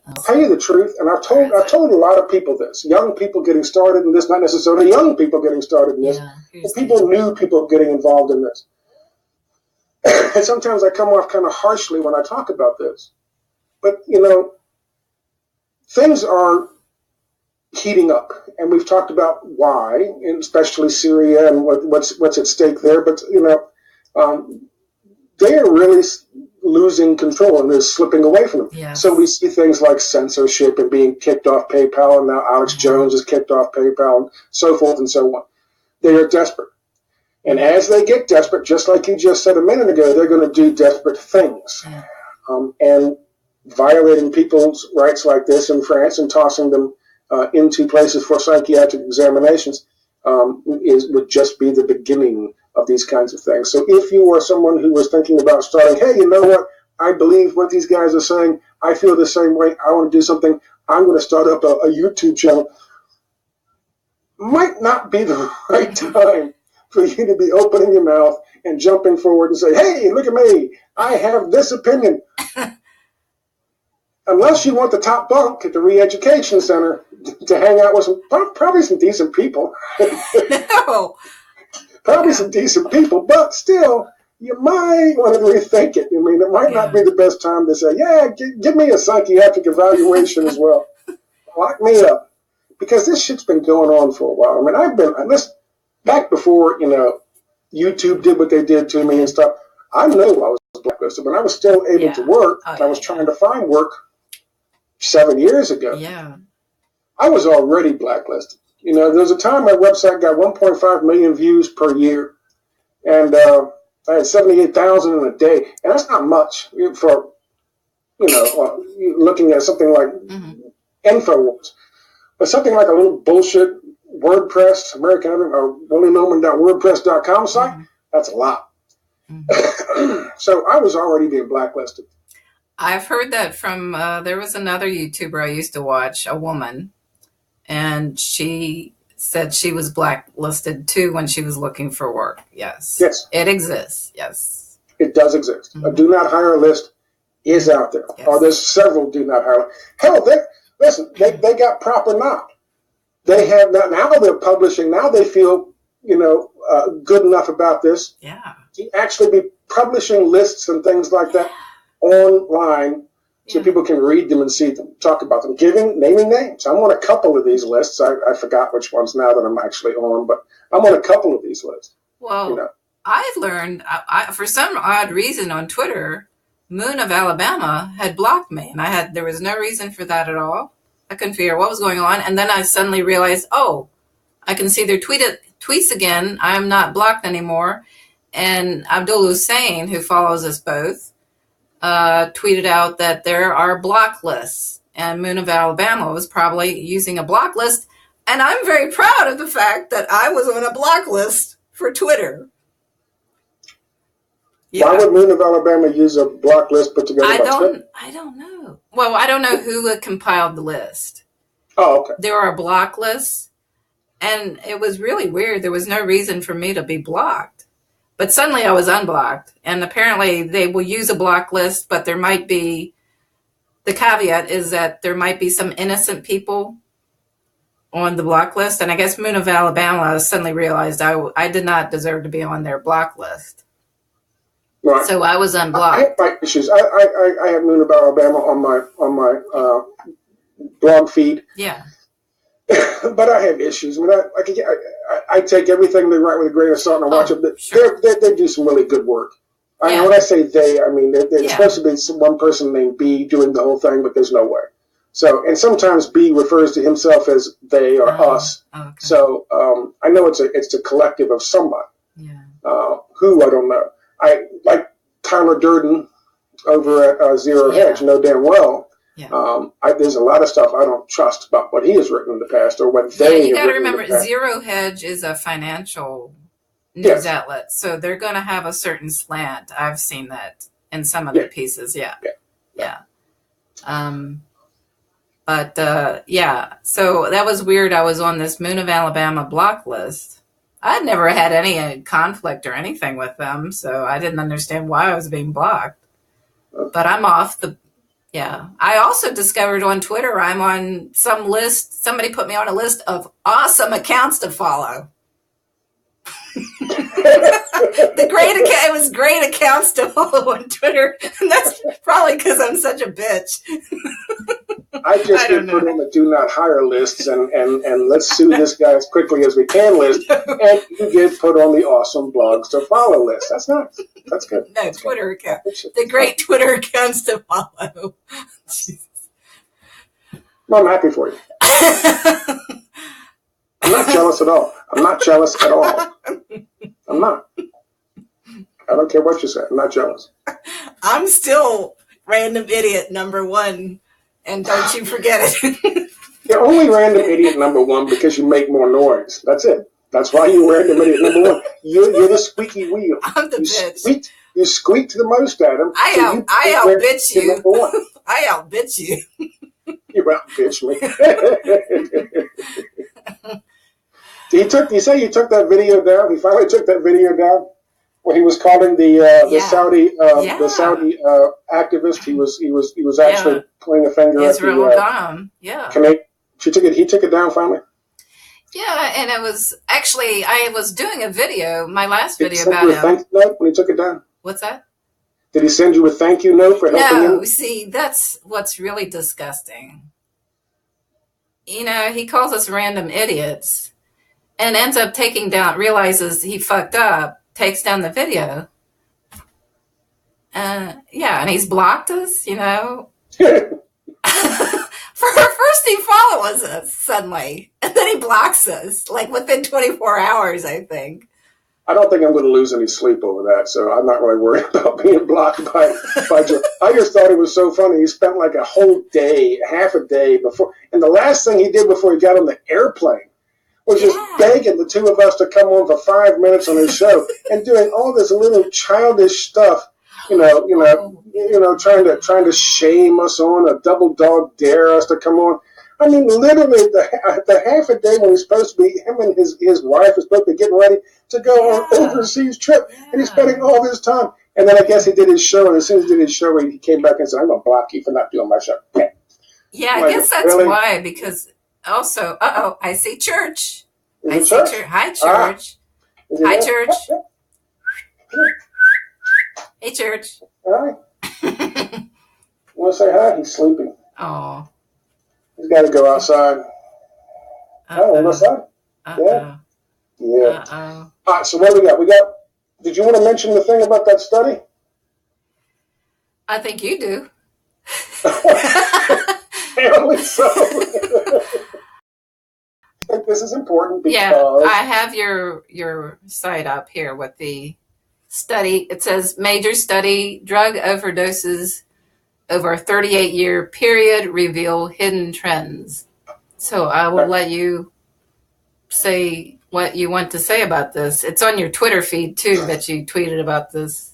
I'll tell you the truth, and I've told a lot of people this. Young people getting started in this, not necessarily young people getting started in this, but people, new people getting involved in this. And sometimes I come off kind of harshly when I talk about this. But, things are heating up, and we've talked about why, and especially Syria and what's at stake there. But, they are really losing control, and they're slipping away from them. Yes. So we see things like censorship and being kicked off PayPal, and now Alex Jones is kicked off PayPal, and so forth and so on. They are desperate. And as they get desperate, just like you just said a minute ago, they're going to do desperate things. And violating people's rights like this in France and tossing them into places for psychiatric examinations would just be the beginning of these kinds of things. So if you are someone who was thinking about starting, hey, you know what? I believe what these guys are saying. I feel the same way. I want to do something. I'm going to start up a YouTube channel. Might not be the right time for you to be opening your mouth and jumping forward and say, hey, look at me. I have this opinion. Unless you want the top bunk at the re-education center to hang out with probably some decent people. No. Probably some decent people, but still, you might want to rethink it. I mean, it might not be the best time to say, give me a psychiatric evaluation as well. Lock me up. Because this shit's been going on for a while. I mean, back before, YouTube did what they did to me and stuff, I know I was blacklisted, but I was still able to work. I was trying to find work 7 years ago. Yeah. I was already blacklisted. There was a time my website got 1.5 million views per year, and I had 78,000 in a day, and that's not much for, looking at something like InfoWars. But something like a little bullshit WordPress, American Everyman, or WillyLoman.wordpress.com site, that's a lot. So I was already being blacklisted. I've heard that from, there was another YouTuber I used to watch, a woman, and she said she was blacklisted too when she was looking for work. Yes. Yes. It exists. Yes. It does exist. A do not hire list is out there. Yes. Or there's several do not hire. Hell, they got proper knowledge. They have now they're publishing. Now they feel, good enough about this. Yeah. To actually be publishing lists and things like that online. So people can read them and see them, talk about them, naming names. I'm on a couple of these lists. I forgot which ones now that I'm actually on, but I'm on a couple of these lists. Well, I learned, for some odd reason on Twitter, Moon of Alabama had blocked me, and there was no reason for that at all. I couldn't figure out what was going on, and then I suddenly realized, I can see their tweets again. I'm not blocked anymore. And Abdul Hussein, who follows us both, tweeted out that there are block lists, and Moon of Alabama was probably using a block list. And I'm very proud of the fact that I was on a block list for Twitter. Yeah. Why would Moon of Alabama use a block list put together by Twitter? I don't know. Well, I don't know who compiled the list. Oh, okay. There are block lists, and it was really weird. There was no reason for me to be blocked. But suddenly I was unblocked, and apparently they will use a block list, but there might be, the caveat is that there might be some innocent people on the block list, and I guess Moon of Alabama suddenly realized I did not deserve to be on their block list. Right. So I was unblocked. I have my issues. I have Moon of Alabama on my blog feed. Yeah. But I have issues. I mean, I take everything they write with a grain of salt and I watch it. Sure. They do some really good work. When I say they, I mean there's supposed to be one person named B doing the whole thing, but there's no way. So, and sometimes B refers to himself as they or us. Okay. So I know it's a collective of somebody. Yeah. Who I don't know. I like Tyler Durden over at Zero Hedge. Know damn well. Yeah. There's a lot of stuff I don't trust about what he has written in the past or what they. Yeah, you got to remember, Zero Hedge is a financial news outlet, so they're going to have a certain slant. I've seen that in some of their pieces. Yeah. But so that was weird. I was on this Moon of Alabama block list. I'd never had any conflict or anything with them, so I didn't understand why I was being blocked. But I'm off the. Yeah. I also discovered on Twitter I'm on some list. Somebody put me on a list of awesome accounts to follow. It was great accounts to follow on Twitter, and that's probably because I'm such a bitch. I just get put on the do not hire lists and let's sue this guy as quickly as we can list, and you get put on the awesome blogs to follow list. That's nice. That's good. No, that's Twitter account. The great Twitter accounts to follow. Jesus. Well, I'm happy for you. I'm not jealous at all. I'm not jealous at all. I'm not. I don't care what you say. I'm not jealous. I'm still random idiot number one, and don't you forget it. You're only random idiot number one because you make more noise. That's it. That's why you're random idiot number one. You're the squeaky wheel. I'm the bitch. You squeaked the most at him. I outbitch you. I outbitch you. You outbitch me. You say you took that video down? He finally took that video down when he was calling the Saudi activist. He was actually pointing a finger at the He took it down finally. Yeah, and it was actually I was doing a video, my last video about him. Did he send you a thank you note when he took it down? What's that? Did he send you a thank you note for helping him? No, see, that's what's really disgusting. You know, he calls us random idiots and ends up realizes he fucked up, takes down the video. And he's blocked us, you know. First he follows us suddenly, and then he blocks us, like within 24 hours, I think. I don't think I'm going to lose any sleep over that, so I'm not really worried about being blocked by Joe. I just thought it was so funny. He spent like a whole day, half a day before, and the last thing he did before he got on the airplane was just begging the two of us to come on for 5 minutes on his show and doing all this little childish stuff, trying to shame us on, a double dog dare us to come on. I mean, literally, the half a day when he's supposed to be, him and his wife is supposed to be getting ready to go on an overseas trip, and he's spending all this time. And then I guess he did his show, and as soon as he did his show, he came back and said, I'm going to block you for not doing my show. Yeah, I guess that's why, because also, I see church. I see church. Hi, church. Hi, church. Hey, church. Hi. You want to say hi? He's sleeping. Oh. He's got to go outside. Oh, outside? Yeah. Yeah. All right, so what do we got? Did you want to mention the thing about that study? I think you do. Apparently so. I think this is important because... I have your site up here with the study. It says, major study, drug overdoses over a 38-year period reveal hidden trends. So I will let you say what you want to say about this. It's on your Twitter feed, too, that you tweeted about this.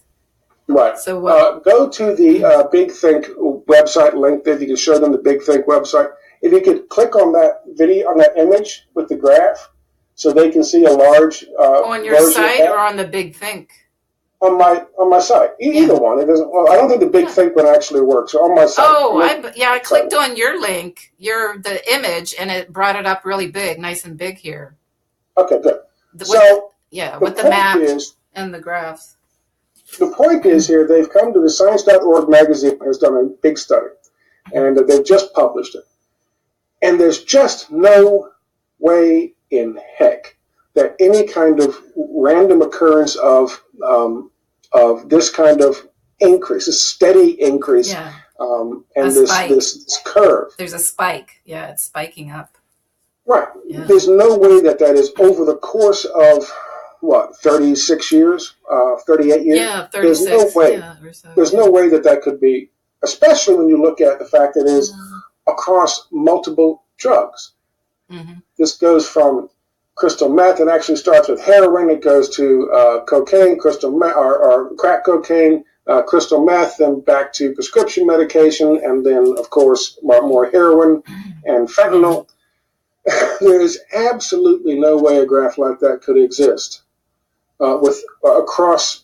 Right. So go to the Big Think website link there. You can show them the Big Think website. If you could click on that video, on that image with the graph, so they can see a large on your site or on the Big Think? On my site, either one. It doesn't. Well, I don't think the Big Think one actually works. So on my site. I clicked on your link, the image, and it brought it up really big, nice and big here. Okay, good. With the map and the graphs. The point is here, they've come to the Science.org magazine has done a big study, and they've just published it. And there's just no way in heck that any kind of random occurrence of of this kind of increase, a steady increase, and this curve. There's a spike. Yeah, it's spiking up. Right. Yeah. There's no way that is over the course of, 36 years, 38 years? Yeah, 36. There's no way. Yeah, there's no way that could be, especially when you look at the fact that it is across multiple drugs. Mm-hmm. This goes from crystal meth. It actually starts with heroin. It goes to cocaine, crystal meth, or crack cocaine, crystal meth, then back to prescription medication, and then, of course, more heroin and fentanyl. There is absolutely no way a graph like that could exist across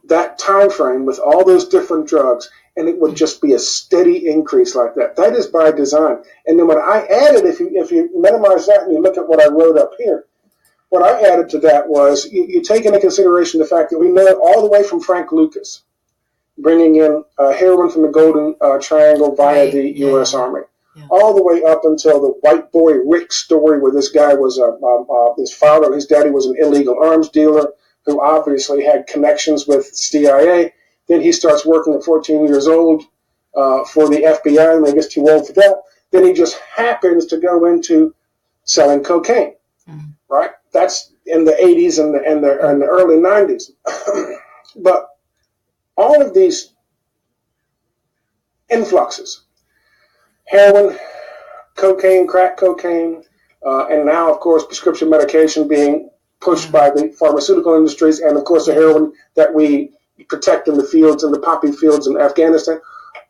that time frame with all those different drugs, and it would just be a steady increase like that. That is by design. And then what I added, if you minimize that and you look at what I wrote up here, what I added to that was you take into consideration the fact that we know all the way from Frank Lucas, bringing in heroin from the Golden Triangle via the U.S. Army, all the way up until the white boy Rick story, where this guy was his father, his daddy was an illegal arms dealer who obviously had connections with CIA. Then he starts working at 14 years old for the FBI, and when he gets too old for that, then he just happens to go into selling cocaine. Right? That's in the 80s and the early 90s. But all of these influxes, heroin, cocaine, crack cocaine, and now, of course, prescription medication being pushed by the pharmaceutical industries, and, of course, the heroin that we protect in the fields, in the poppy fields in Afghanistan.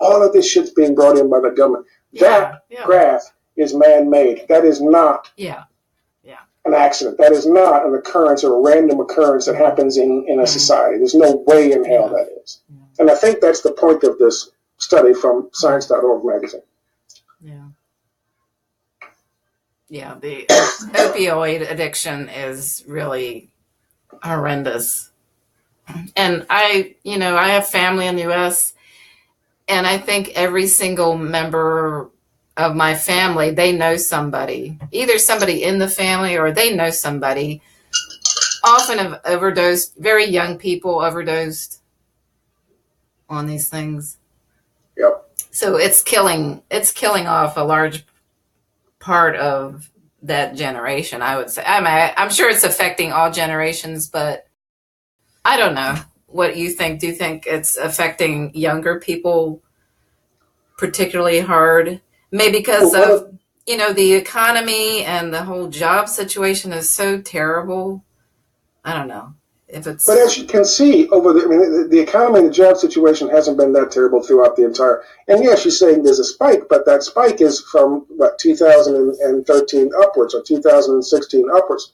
All of this shit's being brought in by the government. That graph is man-made. That is not an accident. That is not an occurrence or a random occurrence that happens in a society. There's no way in hell that is. And I think that's the point of this study from Science.org magazine. Yeah, the opioid addiction is really horrendous. And I have family in the U.S., and I think every single member of my family, they know somebody, either somebody in the family or they know somebody, often have overdosed, very young people overdosed on these things. Yep. So it's killing off a large part of that generation, I would say. I'm sure it's affecting all generations, but I don't know what you think. Do you think it's affecting younger people particularly hard? Maybe because of, the economy and the whole job situation is so terrible. I don't know if it's. But as you can see, the economy and the job situation hasn't been that terrible throughout the entire. And yes, you're saying there's a spike, but that spike is from 2013 upwards or 2016 upwards.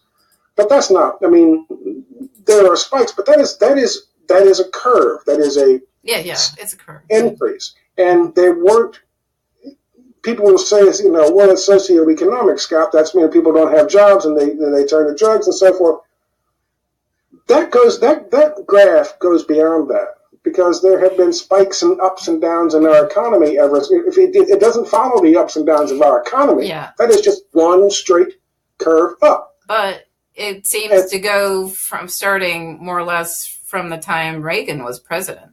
But that's not. There are spikes, but that is a curve. That is a it's a curve increase, and there weren't. People will say, it's socioeconomic, Scott. That's mean people don't have jobs and they turn to drugs and so forth. That graph goes beyond that, because there have been spikes and ups and downs in our economy ever. If it doesn't follow the ups and downs of our economy, that is just one straight curve up. But it seems to go from starting more or less from the time Reagan was president.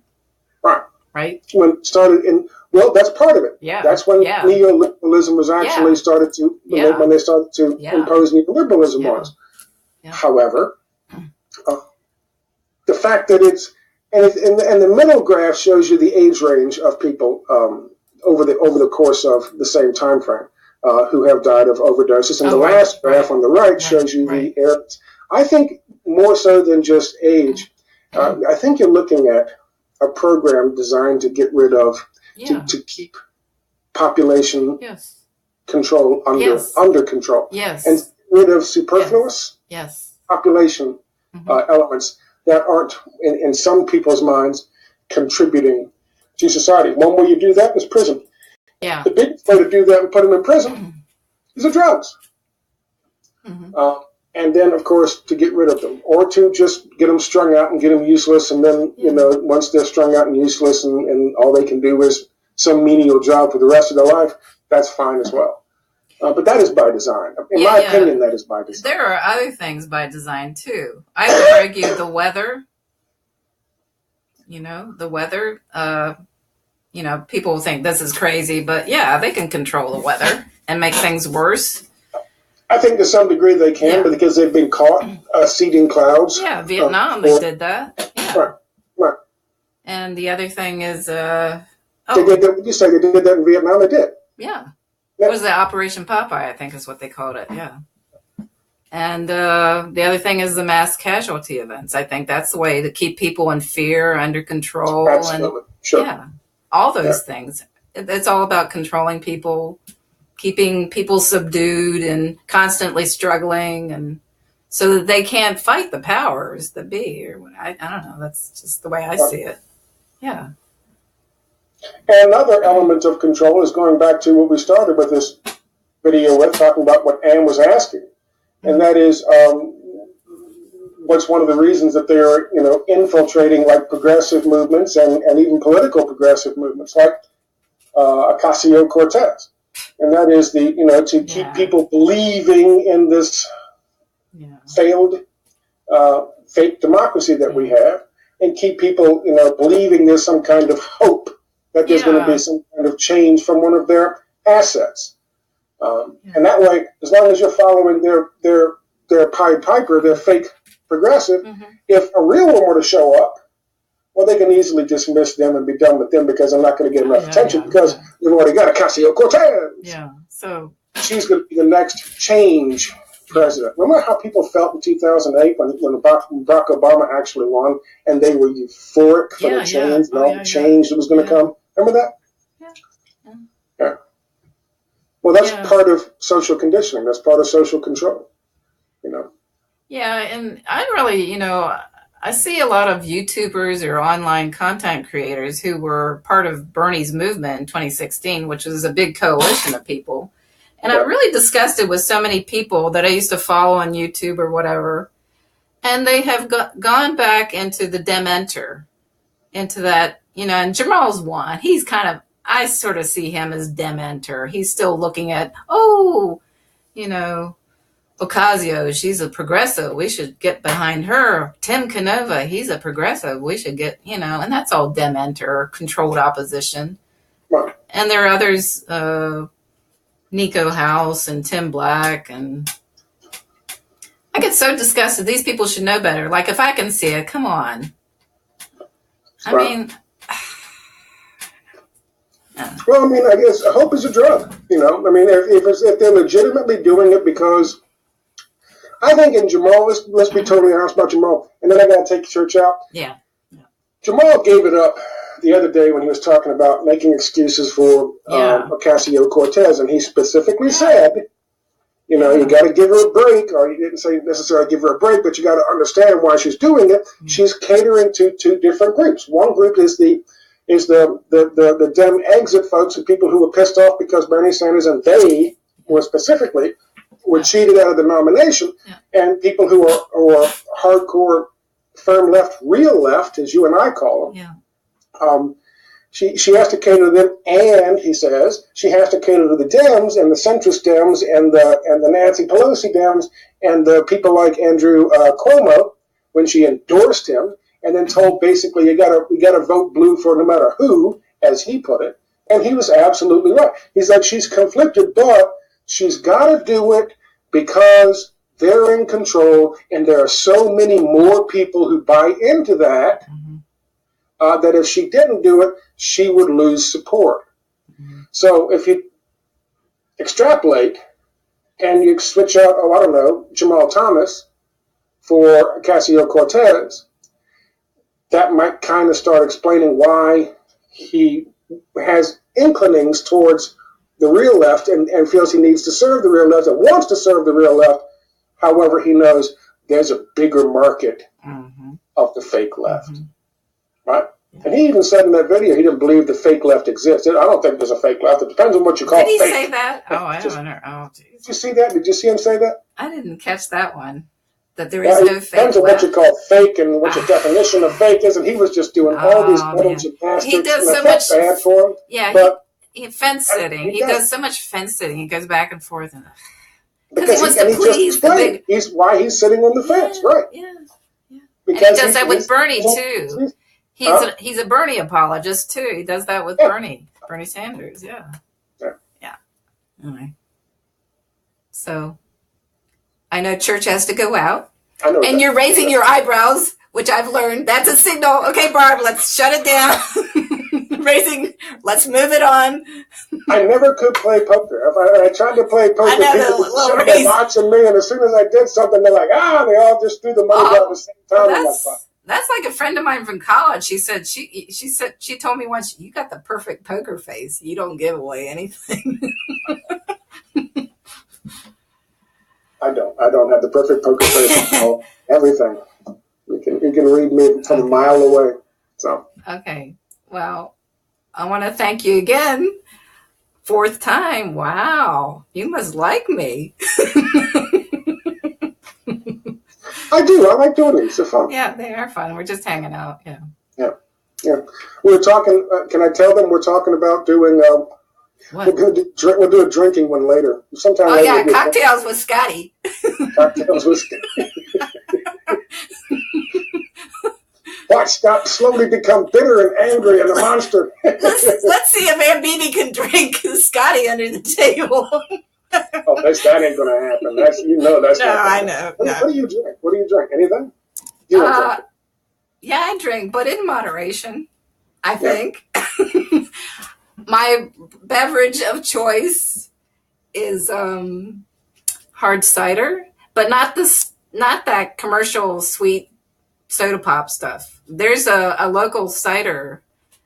Right? When it started that's part of it. Yeah. That's when neoliberalism was actually started to, when they started to impose neoliberalism on us. Yeah. However, the fact that it's, and the middle graph shows you the age range of people over the course of the same time frame who have died of overdoses. And the last graph on the right shows you the areas. I think more so than just age, I think you're looking at a program designed to get rid of, to keep population control under control. Yes. And rid of superfluous population elements that aren't, in some people's minds, contributing to society. One way you do that is prison. Yeah. The biggest way to do that and put them in prison is the drugs. Mm-hmm. And then, of course, to get rid of them, or to just get them strung out and get them useless. And then, once they're strung out and useless and all they can do is some menial job for the rest of their life, that's fine as well. But that is by design. In my opinion, that is by design. There are other things by design, too. I would argue the weather the weather. People think this is crazy, but yeah, they can control the weather and make things worse. I think to some degree they can, but because they've been caught seeding clouds. Yeah, Vietnam, they did that. Yeah. Right. And the other thing is, you say they did that in Vietnam? They did. Yeah. It was the Operation Popeye, I think is what they called it. Yeah. And the other thing is the mass casualty events. I think that's the way to keep people in fear, under control. Absolutely. Sure. Yeah. All those things. It's all about controlling people, keeping people subdued and constantly struggling, and so that they can't fight the powers that be. Or I don't know. That's just the way I see it. Yeah. And another element of control is going back to what we started with this video with, talking about what Ann was asking. And that is what's one of the reasons that they're, infiltrating like progressive movements and even political progressive movements like Ocasio-Cortez. And that is to keep people believing in this failed fake democracy that we have, and keep people, believing there's some kind of hope that there's going to be some kind of change from one of their assets. And that way, as long as you're following their Pied Piper, their fake progressive, if a real one were to show up, well, they can easily dismiss them and be done with them because I'm not going to get enough attention because they've already got Ocasio-Cortez. Yeah, so she's going to be the next change president. Remember how people felt in 2008 when Barack Obama actually won, and they were euphoric for the change, and all the change that was going to come? Remember that? Yeah. Well, that's part of social conditioning. That's part of social control. Yeah, and I really, I see a lot of YouTubers or online content creators who were part of Bernie's movement in 2016, which was a big coalition of people. And I'm really disgusted with so many people that I used to follow on YouTube or whatever. And they have gone back into the Dementer, into that, and Jamal's one. He's I sort of see him as Dementer. He's still looking at, Ocasio, she's a progressive. We should get behind her. Tim Canova, he's a progressive. We should get, and that's all Dementer, controlled opposition. Right. And there are others, Nico House and Tim Black, and I get so disgusted. These people should know better. Like, if I can see it, come on. Well, I guess hope is a drug. If they're legitimately doing it because, I think in Jamal, let's be totally honest about Jamal, and then I got to take the church out. Yeah. Jamal gave it up the other day when he was talking about making excuses for Ocasio-Cortez, and he specifically said, you got to give her a break, or he didn't say necessarily give her a break, but you got to understand why she's doing it. Mm-hmm. She's catering to two different groups. One group is the Dem exit folks, the people who were pissed off because Bernie Sanders and they more specifically were cheated out of the nomination, and people who are hardcore, firm left, real left, as you and I call them. She has to cater to them, and he says she has to cater to the Dems and the centrist Dems and the Nancy Pelosi Dems and the people like Andrew Cuomo when she endorsed him, and then told basically we got to vote blue for no matter who, as he put it, and he was absolutely right. He's like, she's conflicted, but she's got to do it because they're in control, and there are so many more people who buy into that. That if she didn't do it, she would lose support. Mm-hmm. So if you extrapolate and you switch out, Jamal Thomas for Ocasio-Cortez, that might kind of start explaining why he has inclinings towards the real left and feels he needs to serve the real left and wants to serve the real left. However, he knows there's a bigger market of the fake left. Right? And he even said in that video he didn't believe the fake left existed. I don't think there's a fake left. It depends on what you call fake. Did he say that? Oh, I haven't heard. Oh, geez. Did you see that? Did you see him say that? I didn't catch that one. That there is no fake left. It depends on what you call fake and what your definition of fake is. And he was just doing all these mental gymnastics. He does so much. Bad for him. Yeah, he fence sitting. He does so much fence sitting. He goes back and forth. Because he wants to please the big. He's why he's sitting on the fence, right? Yeah. Because he does that with Bernie, too. He's a Bernie apologist too. He does that with Bernie Sanders. Yeah. Anyway, so I know church has to go out, and you're raising your eyebrows, which I've learned that's a signal. Okay, Barb, let's shut it down. Let's move it on. I never could play poker. I tried to play poker, people were watching me, and as soon as I did something, they're like, they all just threw the money at the same time. That's like a friend of mine from college. She said she told me once, you got the perfect poker face. You don't give away anything. I don't have the perfect poker face. Everything. You can read me from a mile away. So okay. Well, I want to thank you again. 4th time. Wow. You must like me. I do. I like doing these. They're fun. Yeah, they are fun. We're just hanging out. Yeah. We're talking. Can I tell them we're talking about doing? What? We'll do a drinking one later. Sometime. Oh yeah, cocktails with Scotty. Cocktails with Scotty. Watch Scott slowly become bitter and angry and a monster. Let's see if Aunt Bibi can drink Scotty under the table. That ain't gonna happen. That's no, I know. What do you drink? What do you drink? Anything? Yeah, I drink, but in moderation, I think. My beverage of choice is hard cider, but not that commercial sweet soda pop stuff. There's a local cider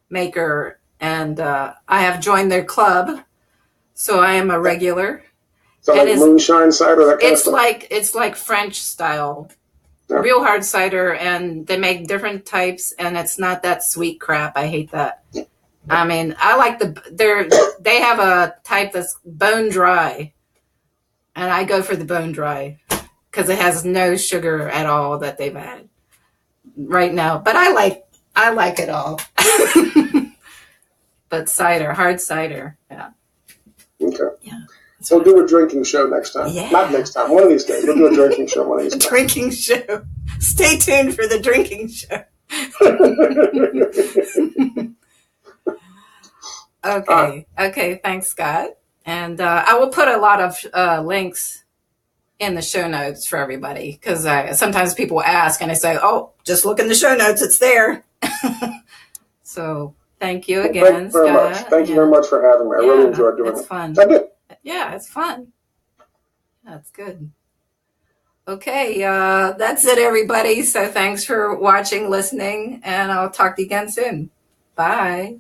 maker, and I have joined their club, so I am a regular. So like moonshine cider, that kind of stuff? It's like French style, real hard cider, and they make different types, and it's not that sweet crap. I hate that. I mean, I like they have a type that's bone dry, and I go for the bone dry because it has no sugar at all that they've added right now. But I like it all. But hard cider, yeah. Okay. Yeah. So we'll do a drinking show next time. Yeah. Not next time. One of these days. We'll do a drinking show one of these days. Drinking show. Stay tuned for the drinking show. Okay. Okay. Thanks, Scott. And I will put a lot of links in the show notes for everybody, because sometimes people ask and I say, just look in the show notes. It's there. So thank you again, Scott. Much. Thank you very much for having me. I really enjoyed doing it. It's fun. I did. Yeah, it's fun. That's good. Okay, that's it, everybody. So thanks for watching, listening, and I'll talk to you again soon. Bye.